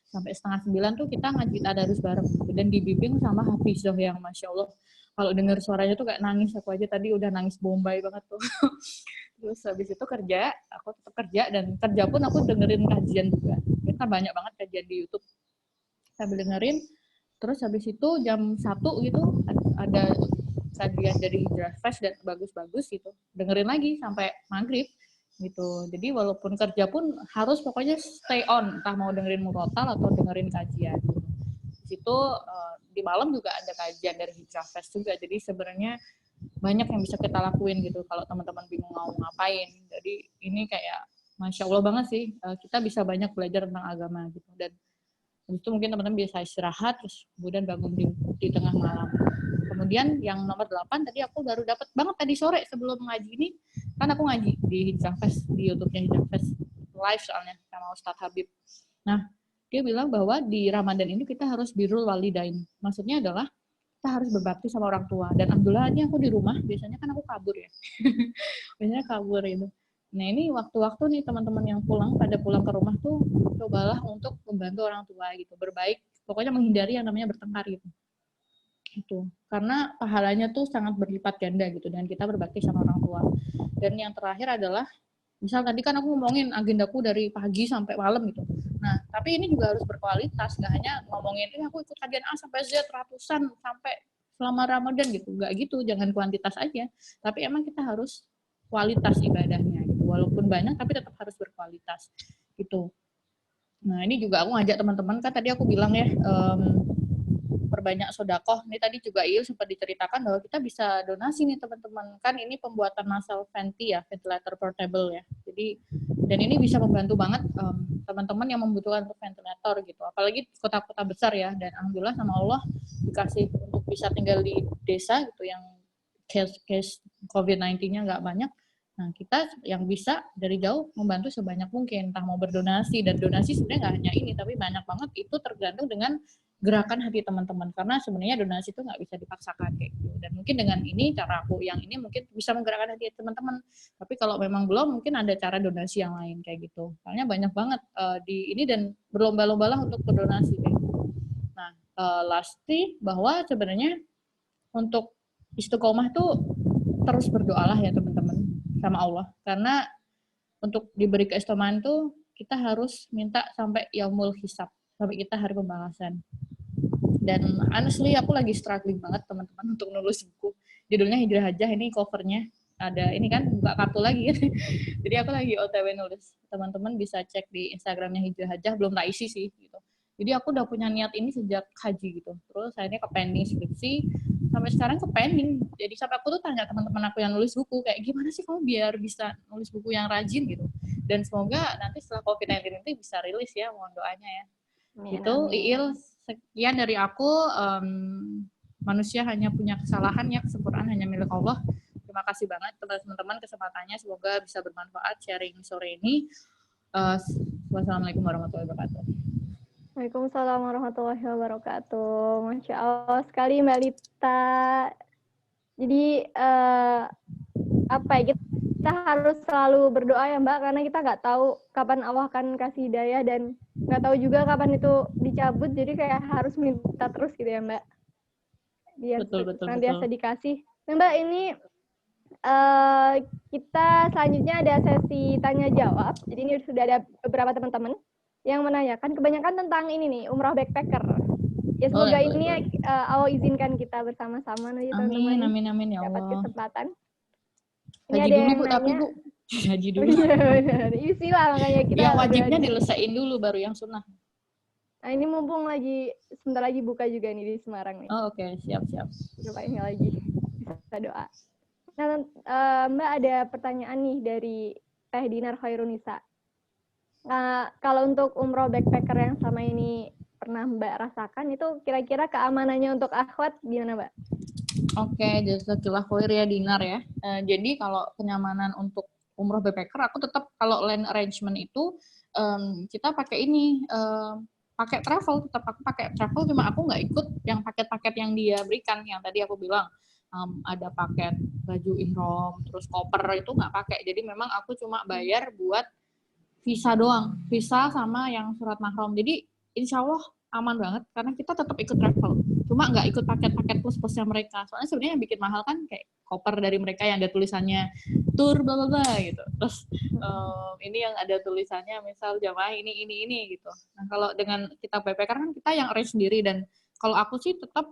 sampai setengah 9 tuh kita ngaji tadarus bareng gitu. Dan dibimbing sama Hafizah yang Masya Allah. Kalau dengar suaranya tuh kayak nangis, aku aja tadi udah nangis bombay banget tuh. Terus habis itu kerja, aku tetap kerja, dan kerja pun aku dengerin kajian juga. Kita banyak banget kajian di YouTube sambil dengerin. Terus habis itu jam 1 gitu ada kajian dari Hijrah Fest dan bagus-bagus gitu. Dengerin lagi sampai maghrib gitu. Jadi walaupun kerja pun harus pokoknya stay on, entah mau dengerin murotal atau dengerin kajian. Di situ di malam juga ada kajian dari Hijrah Fest juga. Jadi sebenarnya banyak yang bisa kita lakuin gitu kalau teman-teman bingung mau ngapain. Jadi ini kayak Masya Allah banget sih, kita bisa banyak belajar tentang agama gitu. Dan itu mungkin teman-teman bisa istirahat, terus kemudian bangun di tengah malam. Kemudian yang nomor 8 tadi aku baru dapat banget tadi sore sebelum ngaji ini, kan aku ngaji di Hijrah Fest, di YouTube-nya Hijrah Fest live soalnya sama Ustadz Habib. Nah, dia bilang bahwa di Ramadan ini kita harus birrul walidain. Maksudnya adalah kita harus berbakti sama orang tua. Dan alhamdulillah ini aku di rumah, biasanya kan aku kabur ya. Biasanya kabur itu. Nah ini waktu-waktu nih teman-teman yang pada pulang ke rumah tuh cobalah untuk membantu orang tua gitu, berbaik, pokoknya menghindari yang namanya bertengkar gitu. Itu karena pahalanya tuh sangat berlipat ganda gitu, dan kita berbakti sama orang tua. Dan yang terakhir adalah, misal tadi kan aku ngomongin agendaku dari pagi sampai malam gitu. Nah, tapi ini juga harus berkualitas, nggak hanya ngomongin ini aku ikut kajian A sampai Z ratusan sampai selama Ramadan gitu, nggak gitu, jangan kuantitas aja, tapi emang kita harus kualitas ibadahnya gitu, walaupun banyak tapi tetap harus berkualitas gitu. Nah ini juga aku ngajak teman-teman, kan tadi aku bilang ya, perbanyak sodakoh. Ini tadi juga Il sempat diceritakan bahwa kita bisa donasi nih teman-teman. Kan ini pembuatan nasal venti ya, ventilator portable ya. Jadi dan ini bisa membantu banget teman-teman yang membutuhkan untuk ventilator gitu. Apalagi kota-kota besar ya. Dan alhamdulillah sama Allah dikasih untuk bisa tinggal di desa gitu yang case COVID-19-nya nggak banyak. Nah, kita yang bisa dari jauh membantu sebanyak mungkin, entah mau berdonasi, dan donasi sebenarnya nggak hanya ini, tapi banyak banget itu tergantung dengan gerakan hati teman-teman, karena sebenarnya donasi itu nggak bisa dipaksakan kayak gitu. Dan mungkin dengan ini, cara aku yang ini mungkin bisa menggerakkan hati teman-teman, tapi kalau memang belum, mungkin ada cara donasi yang lain kayak gitu. Soalnya banyak banget di ini, dan berlomba-lombalah untuk berdonasi kayak gitu. Nah, lastly, bahwa sebenarnya untuk istiqomah tuh terus berdoalah ya teman-teman sama Allah, karena untuk diberi keistiqomahan tuh kita harus minta sampai yaumul hisab, sampai kita hari pembalasan. Dan honestly aku lagi struggling banget teman-teman untuk nulis buku, judulnya Hijrah Hajah, ini covernya ada ini kan, buka kartu lagi. Jadi aku lagi OTW nulis, teman-teman bisa cek di Instagramnya Hijrah Hajah, belum tak isi sih gitu. Jadi aku udah punya niat ini sejak haji gitu, terus akhirnya ke pending skripsi, sampai sekarang ke pending. Jadi sampai aku tuh tanya teman-teman aku yang nulis buku, kayak gimana sih kamu biar bisa nulis buku yang rajin gitu. Dan semoga nanti setelah COVID-19 itu bisa rilis ya, mohon doanya ya. Itu Iil, sekian dari aku. Manusia hanya punya kesalahan ya, kesempurnaan hanya milik Allah. Terima kasih banget teman-teman kesempatannya, semoga bisa bermanfaat sharing sore ini. Wassalamualaikum warahmatullahi wabarakatuh.
Waalaikumsalam warahmatullahi wabarakatuh. Masya Allah sekali Mbak Lita. Jadi apa ya, kita harus selalu berdoa ya Mbak, karena kita nggak tahu kapan Allah akan kasih hidayah, dan nggak tahu juga kapan itu dicabut. Jadi kayak harus minta terus gitu ya Mbak. Biar biasa dikasih. Nah Mbak, ini kita selanjutnya ada sesi tanya jawab. Jadi ini sudah ada beberapa teman-teman yang menanyakan, kebanyakan tentang ini nih, umrah backpacker. Ya semoga ini Allah izinkan kita bersama-sama nanti teman-teman.
Amin ya Allah.
Dapat kesempatan.
Ini haji ada dulu Bu, tapi Bu. Haji dulu.
Iya benar. Isi lah makanya kita.
Yang wajibnya dilesain dulu baru yang sunnah.
Nah ini mumpung lagi sebentar lagi buka juga nih di Semarang nih.
Oh oke, siap.
Coba ini lagi bisa doa. Nah Mbak, ada pertanyaan nih dari Teh Dinar Khairunisa. Nah, kalau untuk umroh backpacker yang selama ini pernah Mbak rasakan, itu kira-kira keamanannya untuk akhwat gimana Mbak?
Oke, jazakallah khair ya Dinar ya. Jadi kalau kenyamanan untuk umroh backpacker, aku tetap kalau land arrangement itu kita pakai ini, pakai travel, tetap aku pakai travel, cuma aku nggak ikut yang paket-paket yang dia berikan, yang tadi aku bilang. ada paket baju ihram, terus koper itu nggak pakai. Jadi memang aku cuma bayar buat visa doang, visa sama yang surat mahram. Jadi insya Allah aman banget karena kita tetap ikut travel, cuma nggak ikut paket-paket plus-plusnya mereka. Soalnya sebenarnya yang bikin mahal kan kayak koper dari mereka yang ada tulisannya tour bla bla bla gitu. Terus ini yang ada tulisannya misal jamaah ini gitu. Nah kalau dengan kita backpacker kan kita yang arrange sendiri, dan kalau aku sih tetap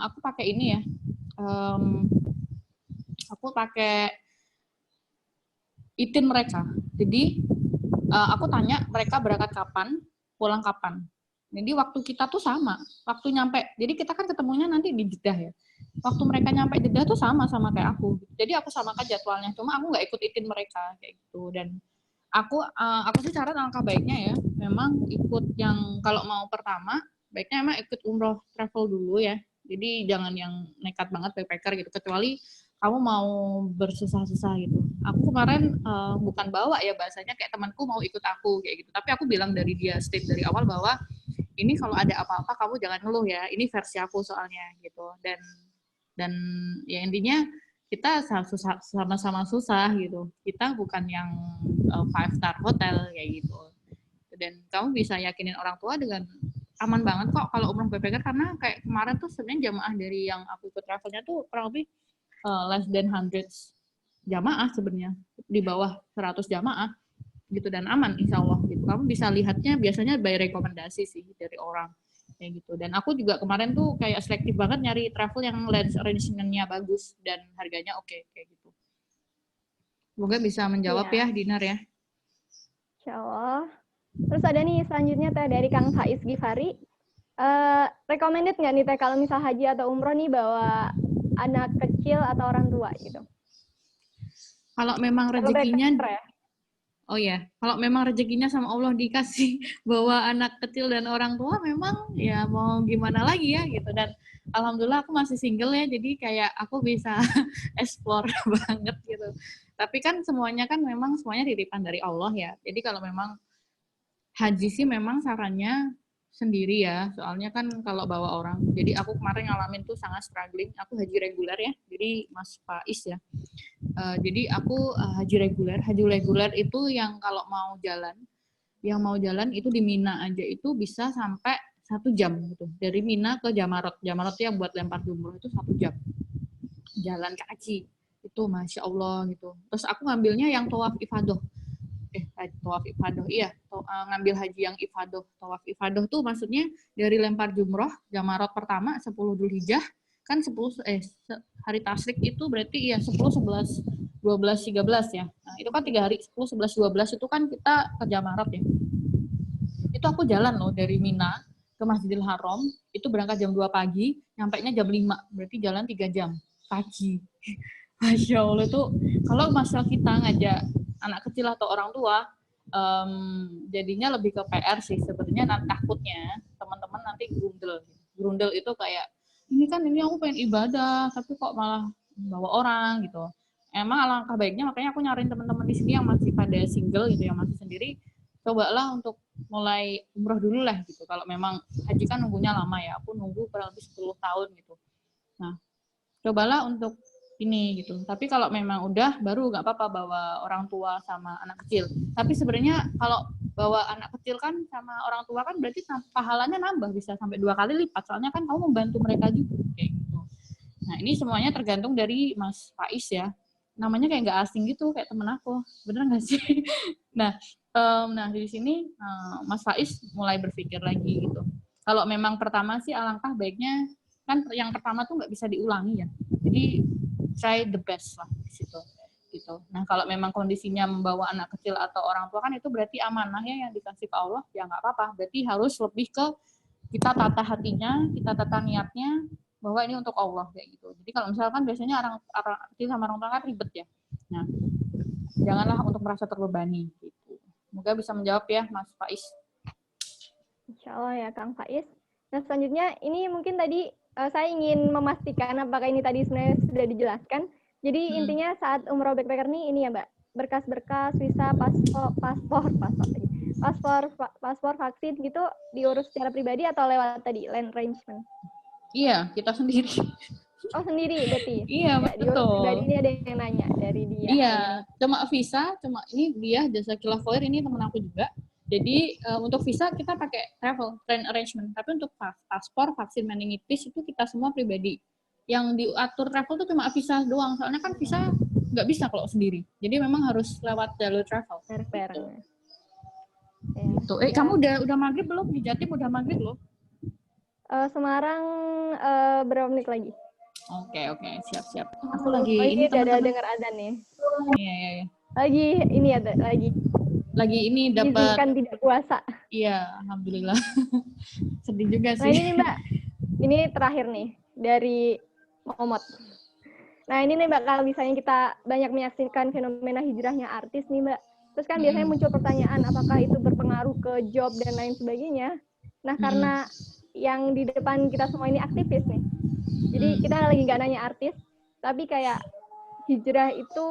aku pakai ini ya, aku pakai itin mereka. Jadi aku tanya mereka berangkat kapan, pulang kapan. Jadi waktu kita tuh sama, waktu nyampe. Jadi kita kan ketemunya nanti di Jeddah ya. Waktu mereka nyampe Jeddah tuh sama kayak aku. Jadi aku samakan jadwalnya. Cuma aku nggak ikut itin mereka kayak gitu. Dan aku sih cara langkah baiknya ya, memang ikut yang kalau mau pertama, baiknya emang ikut umroh travel dulu ya. Jadi jangan yang nekat banget backpacker gitu. Kecuali kamu mau bersusah-susah gitu. Aku kemarin bukan bawa ya bahasanya, kayak temanku mau ikut aku kayak gitu. Tapi aku bilang dari dia state dari awal bahwa ini kalau ada apa-apa kamu jangan ngeluh ya. Ini versi aku soalnya gitu. Dan ya intinya kita sama-sama susah gitu. Kita bukan yang 5-star hotel kayak gitu. Dan kamu bisa yakinin orang tua dengan aman banget kok kalau umroh backpacker, karena kayak kemarin tuh sebenarnya jamaah dari yang aku ikut travelnya tuh kurang lebih less than 100 jamaah sebenarnya, di bawah 100 jamaah gitu, dan aman insya Allah gitu. Kamu bisa lihatnya biasanya by rekomendasi sih dari orang kayak gitu. Dan aku juga kemarin tuh kayak selektif banget nyari travel yang lens arrangement-nya bagus dan harganya oke kayak gitu. Semoga bisa menjawab ya Dinar ya.
Insya Allah. Terus ada nih selanjutnya Teh dari Kang Faiz Gifari. Recommended nggak nih Teh kalau misal haji atau umroh nih bawa anak kecil atau orang tua gitu?
Kalau memang rezekinya, oh ya, kalau memang rezekinya sama Allah dikasih bawa anak kecil dan orang tua, memang ya mau gimana lagi ya gitu. Dan alhamdulillah aku masih single ya, jadi kayak aku bisa explore banget gitu. Tapi kan semuanya kan memang semuanya titipan dari Allah ya. Jadi kalau memang haji sih memang sarannya sendiri ya, soalnya kan kalau bawa orang. Jadi aku kemarin ngalamin tuh sangat struggling. Aku haji reguler ya, jadi Mas Faiz ya. Jadi aku haji reguler itu yang kalau mau jalan, yang mau jalan itu di Mina aja itu bisa sampai 1 jam gitu. Dari Mina ke Jamarot yang buat lempar jumroh itu 1 jam. Jalan kaki itu Masya Allah gitu. Terus aku ngambilnya yang tawaf ifadah. Tawaf ifadah, iya. Ngambil haji yang ifadah. Tawaf ifadah tuh maksudnya dari lempar jumroh, Jamarot pertama 10 Dzulhijjah, kan 10 hari tasyrik itu berarti ya 10, 11, 12, 13 ya. Nah, itu kan 3 hari, 10, 11, 12 itu kan kita ke Jamarot ya. Itu aku jalan loh dari Mina ke Masjidil Haram, itu berangkat jam 2 pagi, nyampainya jam 5, berarti jalan 3 jam pagi. Masya Allah tuh, kalau masalah kita ngajak anak kecil atau orang tua, jadinya lebih ke PR sih sebenarnya. Nanti takutnya teman-teman nanti grundel itu kayak ini aku pengen ibadah tapi kok malah bawa orang gitu. Emang alangkah baiknya, makanya aku nyariin teman-teman di sini yang masih pada single gitu, yang masih sendiri, cobalah untuk mulai umroh dulu lah gitu. Kalau memang haji kan nunggunya lama ya, aku nunggu kurang lebih 10 tahun gitu. Nah, cobalah untuk ini gitu. Tapi kalau memang udah baru nggak apa-apa bawa orang tua sama anak kecil. Tapi sebenarnya kalau bawa anak kecil kan sama orang tua kan berarti pahalanya nambah, bisa sampai 2 kali lipat. Soalnya kan kamu membantu mereka juga kayak gitu. Nah, ini semuanya tergantung dari Mas Faiz ya. Namanya kayak nggak asing gitu, kayak temen aku. Bener nggak sih? Nah, di sini Mas Faiz mulai berpikir lagi gitu. Kalau memang pertama sih alangkah baiknya, kan yang pertama tuh nggak bisa diulangi ya. Jadi try the best lah di situ gitu. Nah, kalau memang kondisinya membawa anak kecil atau orang tua kan itu berarti amanah ya yang dikasih ke Allah, ya nggak apa-apa. Berarti harus lebih ke kita tata hatinya, kita tata niatnya bahwa ini untuk Allah kayak gitu. Jadi kalau misalkan biasanya orang kecil sama orang tua kan ribet ya. Nah, janganlah untuk merasa terbebani gitu. Semoga bisa menjawab ya Mas Faiz.
Insya Allah ya Kang Faiz. Nah selanjutnya ini mungkin tadi saya ingin memastikan apakah ini tadi sebenarnya sudah dijelaskan. Jadi intinya saat umroh backpacker nih ini ya Mbak, berkas-berkas, visa, paspor, vaksin gitu diurus secara pribadi atau lewat tadi land arrangement?
Iya, kita sendiri.
Oh, sendiri berarti?
Iya,
Ya, di urus pribadi
betul.
ini ada yang nanya dari dia.
Iya, cuma visa, cuma ini dia jasa Killafleur ini temen aku juga. Jadi untuk visa kita pakai train arrangement, tapi untuk paspor, vaksin meningitis itu kita semua pribadi. Yang diatur travel itu cuma visa doang, soalnya kan visa nggak bisa kalau sendiri. Jadi memang harus lewat jalur travel.
Bareng-bareng.
Gitu.
Ya,
Gitu.
ya.
Kamu udah maghrib belum? Di Jatim udah maghrib loh.
Semarang berapa menit lagi?
Oke, siap. Aku lagi
Oh,
ini
ini udah
teman-teman.
dengar azan nih.
Iya.
Lagi ini ada
Lagi ini dapat.
diizinkan tidak puasa.
Iya, alhamdulillah. Sedih juga
Nah,
sih.
ini nih Mbak, ini terakhir nih dari Momot. Nah, ini nih Mbak, kalau misalnya kita banyak menyaksikan fenomena hijrahnya artis nih Mbak, terus kan biasanya muncul pertanyaan apakah itu berpengaruh ke job dan lain sebagainya. Nah, karena yang di depan kita semua ini aktivis nih, jadi kita lagi nggak nanya artis, tapi kayak hijrah itu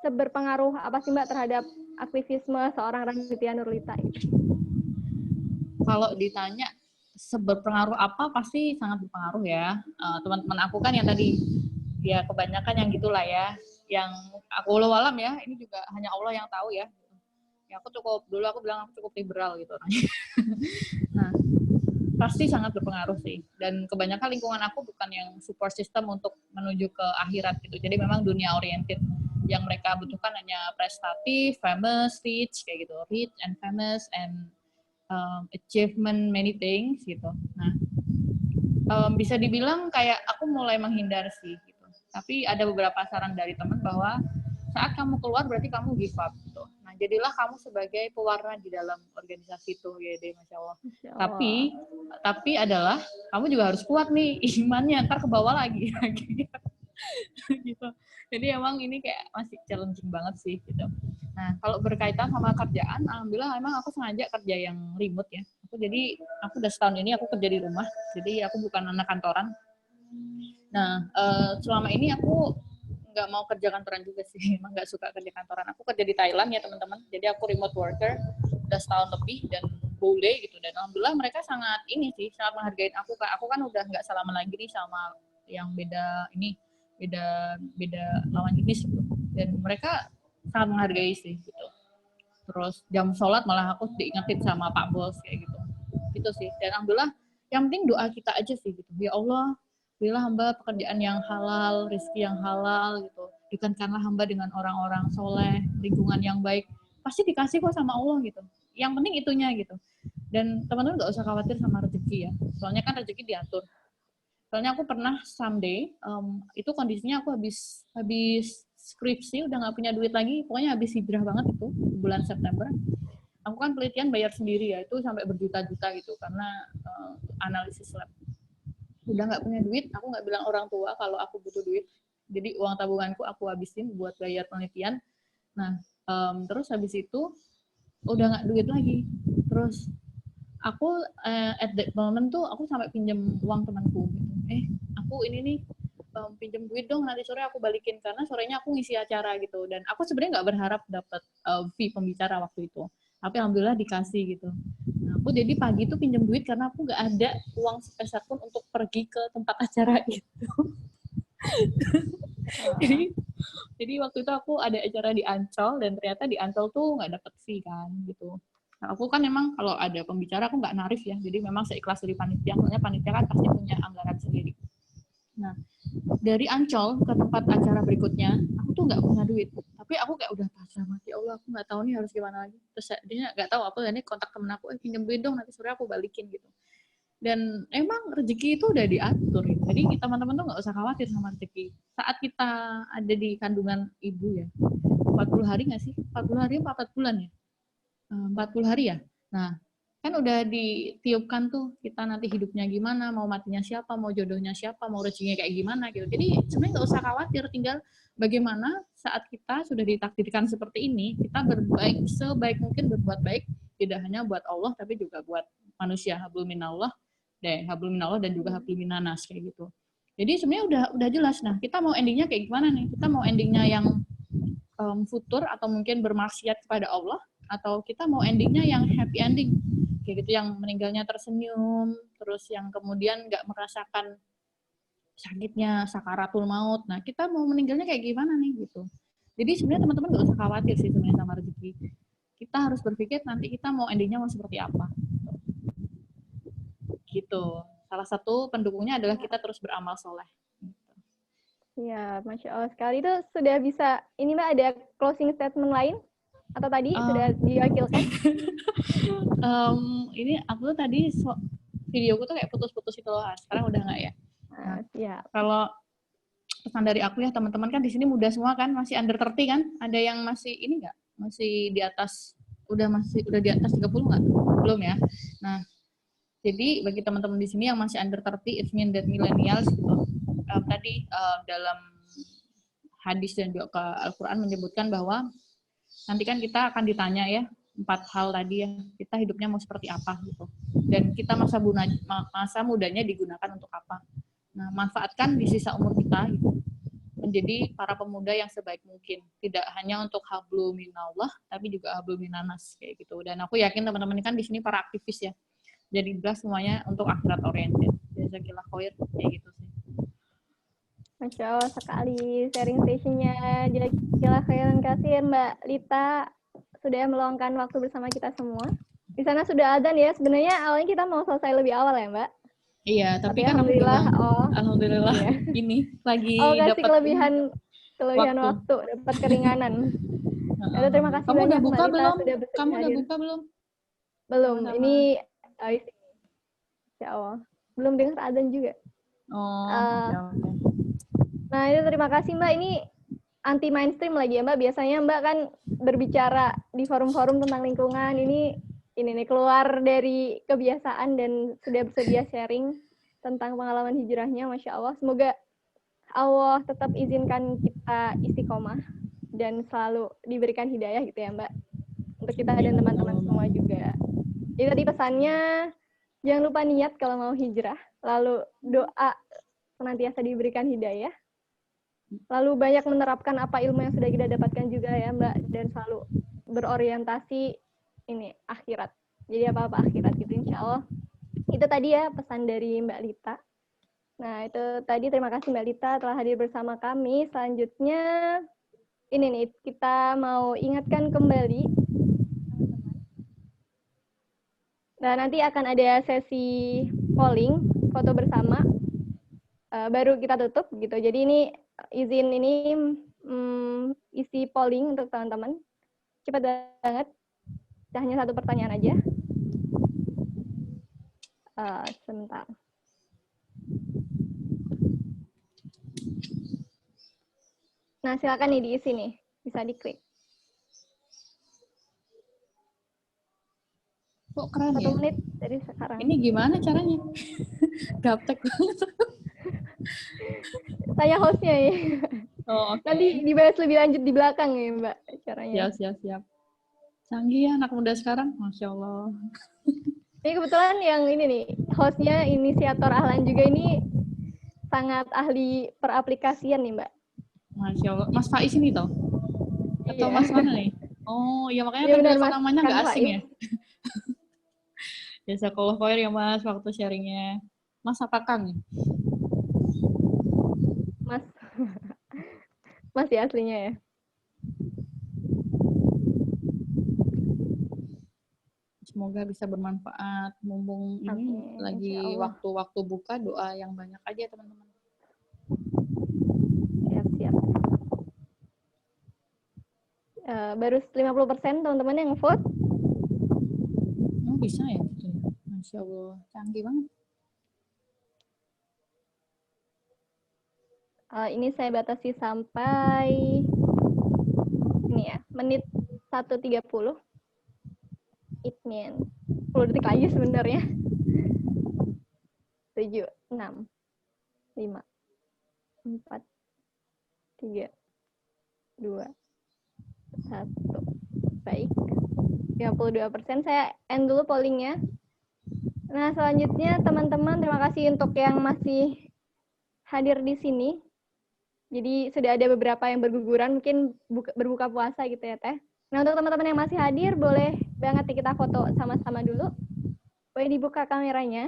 seberpengaruh apa sih Mbak terhadap aktivisme seorang Raditya Nurlita gitu?
Kalau ditanya seberpengaruh apa, pasti sangat berpengaruh ya. Teman-teman aku kan yang tadi, ya kebanyakan yang gitulah ya, yang aku walau-alam ya, ini juga hanya Allah yang tahu ya. Ya dulu aku bilang aku cukup liberal gitu orangnya. Nah, pasti sangat berpengaruh sih. Dan kebanyakan lingkungan aku bukan yang support system untuk menuju ke akhirat gitu. Jadi memang dunia oriented. Yang mereka butuhkan hanya prestatif, famous, rich, kayak gitu. Rich and famous and achievement many things gitu. Nah, bisa dibilang kayak aku mulai menghindar sih gitu. Tapi ada beberapa saran dari teman bahwa saat kamu keluar berarti kamu give up gitu. Nah, jadilah kamu sebagai pewarna di dalam organisasi itu ya deh, Masya Allah. Tapi adalah kamu juga harus kuat nih imannya, ntar ke bawah lagi gitu. Jadi emang ini kayak masih challenging banget sih gitu. Nah, kalau berkaitan sama kerjaan, alhamdulillah emang aku sengaja kerja yang remote ya. Aku udah setahun ini aku kerja di rumah, jadi aku bukan anak kantoran. Nah, selama ini aku nggak mau kerja kantoran juga sih, emang nggak suka kerja kantoran. Aku kerja di Thailand ya teman-teman, jadi aku remote worker, udah setahun lebih dan boleh gitu. Dan alhamdulillah mereka sangat sangat menghargai aku. Aku kan udah nggak salaman lagi nih sama yang beda lawan jenis gitu. Dan mereka sangat menghargai sih gitu. Terus jam sholat malah aku diingetin sama Pak Bos kayak gitu sih. Dan alhamdulillah yang penting doa kita aja sih gitu. Ya Allah, berilah hamba pekerjaan yang halal, rezeki yang halal gitu. Dekatkanlah hamba dengan orang-orang soleh, lingkungan yang baik. Pasti dikasih kok sama Allah gitu. Yang penting itunya gitu. Dan teman-teman nggak usah khawatir sama rezeki ya. Soalnya kan rezeki diatur. Soalnya aku pernah someday, itu kondisinya aku habis skripsi, udah nggak punya duit lagi, pokoknya habis hijrah banget itu, bulan September. Aku kan penelitian bayar sendiri ya, itu sampai berjuta-juta gitu, karena analisis lab. Udah nggak punya duit, aku nggak bilang orang tua kalau aku butuh duit. Jadi uang tabunganku aku habisin buat bayar penelitian. Nah, terus habis itu udah nggak duit lagi. Terus aku at that moment tuh aku sampai pinjam uang temanku gitu. Aku ini nih pinjam duit dong, nanti sore aku balikin, karena sorenya aku ngisi acara gitu. Dan aku sebenarnya nggak berharap dapat fee pembicara waktu itu, tapi alhamdulillah dikasih gitu. Nah, aku jadi pagi tuh pinjam duit karena aku nggak ada uang sepeser pun untuk pergi ke tempat acara itu. jadi waktu itu aku ada acara di Ancol, dan ternyata di Ancol tuh nggak dapet fee kan gitu. Nah, aku kan memang kalau ada pembicara aku nggak narif ya, jadi memang seikhlas dari panitia, soalnya panitia kan pasti punya anggaran sendiri. Nah, dari Ancol ke tempat acara berikutnya, aku tuh nggak punya duit. Tapi aku kayak udah pasrah, ya Allah, aku nggak tahu nih harus gimana lagi. Terus dia nggak tahu, aku ini kontak temen aku, pinjam duit dong, nanti sore aku balikin gitu. Dan emang rezeki itu udah diatur. Gitu. Jadi teman-teman tuh nggak usah khawatir sama rezeki. Saat kita ada di kandungan ibu ya, 40 hari nggak sih? 40 hari apa 4 bulan ya? 40 hari ya? Nah, kan udah ditiupkan tuh kita nanti hidupnya gimana, mau matinya siapa, mau jodohnya siapa, mau rezekinya kayak gimana gitu. Jadi sebenarnya nggak usah khawatir, tinggal bagaimana saat kita sudah ditakdirkan seperti ini, kita berbaik sebaik mungkin, berbuat baik, tidak hanya buat Allah tapi juga buat manusia. Hablum minallah dan juga hablum minanas kayak gitu. Jadi sebenarnya udah jelas. Nah, kita mau endingnya kayak gimana nih? Kita mau endingnya yang futur atau mungkin bermaksiat kepada Allah, atau kita mau endingnya yang happy ending kayak gitu, yang meninggalnya tersenyum, terus yang kemudian nggak merasakan sakitnya sakaratul maut. Nah, kita mau meninggalnya kayak gimana nih gitu. Jadi sebenarnya teman-teman nggak usah khawatir sih sebenarnya sama rezeki. Kita harus berpikir nanti kita mau endingnya mau seperti apa. Gitu. Salah satu pendukungnya adalah kita terus beramal soleh.
Ya, Masya Allah sekali. Itu sudah bisa, ini Mbak ada closing statement lain? Atau tadi sudah diwakilkan?
Ini aku tuh tadi videoku tuh kayak putus-putus itu loh. Sekarang udah nggak ya? Nah,
siap.
kalau pesan dari aku ya teman-teman kan di sini muda semua kan, masih under 30 kan? Ada yang masih ini nggak? Masih di atas udah di atas 30 nggak? Belum ya. Nah, jadi bagi teman-teman di sini yang masih under 30, it means that millennials gitu. Tadi dalam hadis dan juga ke Al-Qur'an menyebutkan bahwa nanti kan kita akan ditanya ya 4 hal tadi ya, kita hidupnya mau seperti apa gitu. Dan kita masa mudanya digunakan untuk apa. Nah, manfaatkan di sisa umur kita gitu. Menjadi para pemuda yang sebaik mungkin. Tidak hanya untuk hablu minallah, tapi juga hablu minanas kayak gitu. Dan aku yakin teman-teman kan di sini para aktivis ya. Jadi jelas semuanya untuk akhirat oriented. Jazakillah khair kayak gitu sih.
Masya Allah sekali sharing sessionnya. Jazakillah khairan kasih Mbak Lita sudah meluangkan waktu bersama kita semua. Di sana sudah adzan ya. Sebenarnya awalnya kita mau selesai lebih awal ya Mbak.
Iya, tapi kan alhamdulillah, alhamdulillah
iya.
ini lagi
kasih
dapat
kelebihan waktu, dapat keringanan. Terima kasih
kamu
banyak
udah buka
Mbak Lita
belum?
sudah bersedia
Kamu udah
hadir.
buka belum?
Belum. Ini ya Allah. Belum dengar adzan juga.
Oh, okay.
Nah, itu terima kasih Mbak. Ini anti mainstream lagi ya Mbak. Biasanya Mbak kan berbicara di forum-forum tentang lingkungan. Ini nih keluar dari kebiasaan dan sudah bersedia sharing tentang pengalaman hijrahnya. Masya Allah. Semoga Allah tetap izinkan kita istiqomah dan selalu diberikan hidayah gitu ya Mbak. Untuk kita dan teman-teman semua juga. Jadi tadi pesannya, jangan lupa niat kalau mau hijrah. Lalu doa senantiasa diberikan hidayah. Lalu banyak menerapkan apa ilmu yang sudah kita dapatkan juga ya Mbak. Dan selalu berorientasi ini akhirat. Jadi apa-apa akhirat gitu insya Allah. Itu tadi ya pesan dari Mbak Lita. Nah itu tadi terima kasih Mbak Lita telah hadir bersama kami. Selanjutnya ini nih kita mau ingatkan kembali. Nah nanti akan ada sesi polling foto bersama. Baru kita tutup gitu. Jadi ini izin ini isi polling untuk teman-teman. Cepat banget. Hanya satu pertanyaan aja. Sebentar. Nah, silakan nih diisi nih. Bisa diklik.
Kok keren
1
ya?
menit dari sekarang.
Ini gimana caranya? Gaptek banget.
Tanya hostnya ya.
Oh, okay.
Nanti dibahas lebih lanjut di belakang ya Mbak caranya.
Siap. Canggih ya anak muda sekarang, Masya Allah.
Ini kebetulan yang ini nih, hostnya inisiator Ahlan juga ini sangat ahli peraplikasian nih Mbak.
Masya Allah. Mas Faiz ini toh? Atau Mas mana nih? Oh, ya makanya kan telepon namanya nggak asing ya. Jazakallah khair ya Mas, waktu sharingnya. Mas apa Kang?
Mas ya aslinya ya.
Semoga bisa bermanfaat. Mumpung ini lagi waktu-waktu buka, doa yang banyak aja teman-teman.
Siap. Baru 50% teman-teman yang vote.
Oh, bisa ya? Masya Allah, canggih banget.
Ini saya batasi sampai ini ya, menit 1.30. It means 10 detik lagi sebenarnya. 7, 6, 5, 4, 3, 2, 1. Baik. 52%. Saya end dulu pollingnya. Nah, selanjutnya teman-teman terima kasih untuk yang masih hadir di sini. Jadi sudah ada beberapa yang berguguran, mungkin berbuka puasa gitu ya Teh. Nah, untuk teman-teman yang masih hadir, boleh banget nih kita foto sama-sama dulu. Boleh dibuka kameranya.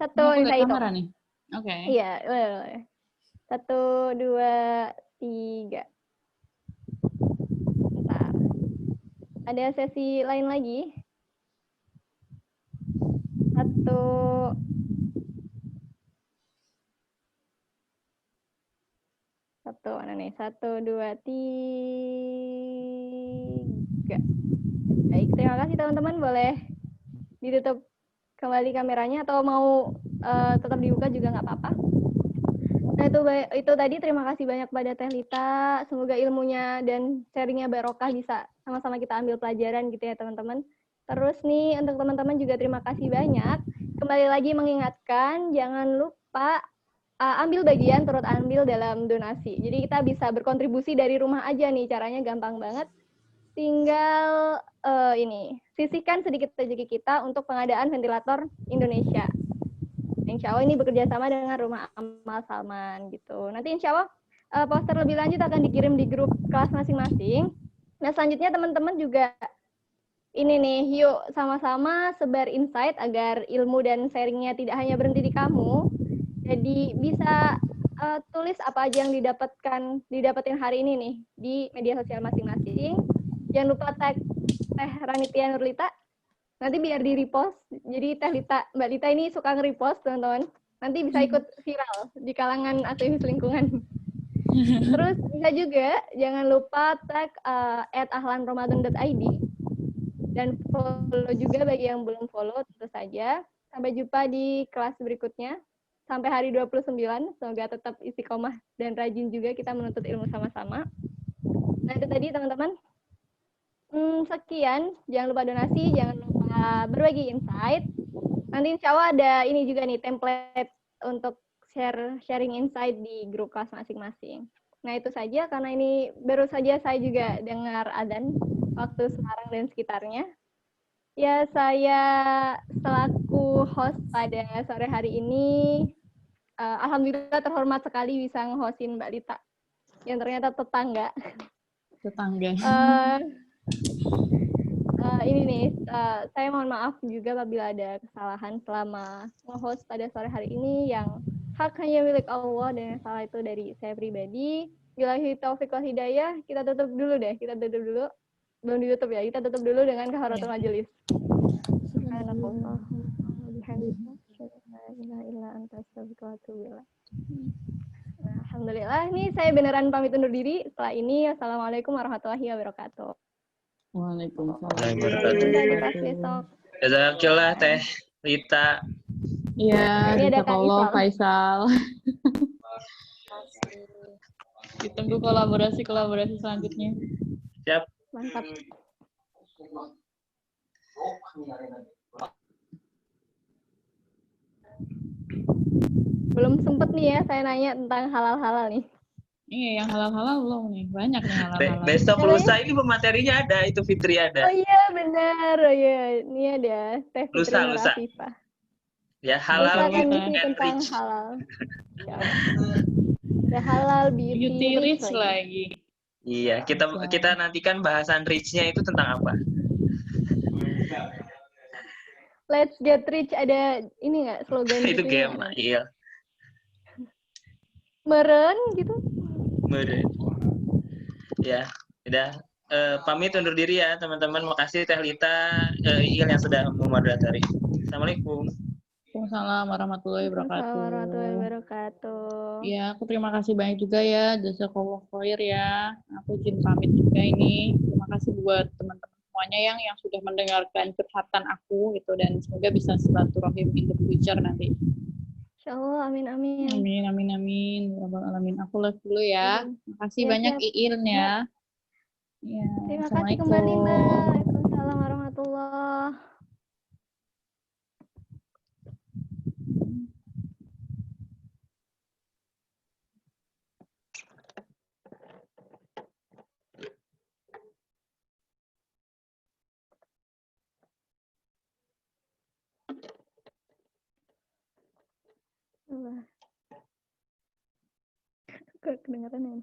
Satu,
Ini aku
minta
lihat
itu.
kamera nih. Oke.
Iya, boleh. 1, 2, 3. Bentar. Ada sesi lain lagi. 1, 1 mana nih? 1, 2, 3. Baik, terima kasih teman-teman. Boleh ditutup kembali kameranya atau mau tetap dibuka juga nggak apa-apa. Nah, itu tadi terima kasih banyak pada Teh Lita. Semoga ilmunya dan sharingnya barokah, bisa sama-sama kita ambil pelajaran gitu ya teman-teman. Terus nih untuk teman-teman juga terima kasih banyak. Kembali lagi mengingatkan jangan lupa ambil bagian, turut ambil dalam donasi. Jadi kita bisa berkontribusi dari rumah aja nih, caranya gampang banget. Tinggal sisihkan sedikit rezeki kita untuk pengadaan ventilator Indonesia. Insya Allah ini bekerja sama dengan Rumah Amal Salman gitu. Nanti insya Allah poster lebih lanjut akan dikirim di grup kelas masing-masing. Nah selanjutnya teman-teman juga ini nih, yuk sama-sama sebar insight agar ilmu dan sharingnya tidak hanya berhenti di kamu. Jadi bisa tulis apa aja yang didapetin hari ini nih di media sosial masing-masing. Jangan lupa tag Teh Ranitia Nurlita. Nanti biar di repost. Jadi Mbak Lita ini suka nge-repost teman-teman. Nanti bisa ikut viral di kalangan aktivis lingkungan. Terus bisa juga jangan lupa tag @ahlanramadan.id dan follow juga bagi yang belum follow tentu saja. Sampai jumpa di kelas berikutnya. Sampai hari 29. Semoga tetap istiqomah dan rajin juga kita menuntut ilmu sama-sama. Nah itu tadi teman-teman. Sekian, jangan lupa donasi, jangan lupa berbagi insight. Nanti insya Allah ada ini juga nih, template untuk sharing insight di grup kelas masing-masing. Nah itu saja, karena ini baru saja saya juga dengar adzan waktu Semarang dan sekitarnya. Ya, saya selaku host pada sore hari ini, alhamdulillah terhormat sekali bisa nge-hostin Mbak Lita, yang ternyata tetangga.
Tetangga.
Ini nih, saya mohon maaf juga apabila ada kesalahan selama nge-host pada sore hari ini yang hak hanya milik Allah dan yang salah itu dari saya pribadi. Billahi taufiq wal hidayah, kita tutup dulu deh, belum ditutup ya, kita tutup dulu dengan kaharatul majelis. Alhamdulillah, ini saya beneran pamit undur diri. Setelah ini, assalamualaikum warahmatullahi wabarakatuh.
Waalaikumsalam.
Bisa di kelas besok.
Jazakallah Teh Lita.
Iya,
Ini ada Kak
jazakallah
Islam.
Faisal. Ditunggu kolaborasi selanjutnya.
Siap.
Mantap. Belum sempet nih ya saya nanya tentang halal-halal nih.
Iya, yang halal-halal belum nih. Banyak nih halal-halal.
Besok lusa ini pematerinya ada, itu Fitri ada.
Oh iya benar. Oh iya, ini ada Teh Fitri Nur
Lusa.
Afifah.
Ya
Lusa
halal
akan
beauty
ngisi
and
tentang
rich.
halal. Ya halal
Beauty rich
lagi.
lagi.
Iya, kita nantikan bahasan rich-nya itu tentang apa?
Let's get rich, ada ini nggak slogan
Itu
gitu
game,
nggak?
iya.
Meren gitu.
Meren. Ya, udah. Pamit undur diri ya teman-teman. Makasih Teh Lita, Iil yang sudah memoderatori. Assalamualaikum.
Waalaikumsalam warahmatullahi
Wabarakatuh.
Ya, aku terima kasih banyak juga ya, jazakallah khair ya. Aku izin pamit juga ini. Terima kasih buat teman-teman semuanya yang sudah mendengarkan curhatan aku gitu, dan semoga bisa silaturahim in the future nanti.
Insyaallah, amin amin.
Amin. Rabbal alamin. Aku live dulu ya. Terima kasih banyak Iil ya. Ya,
terima kasih kembali Mbak. Waalaikumsalam warahmatullahi. Kedengaran ya?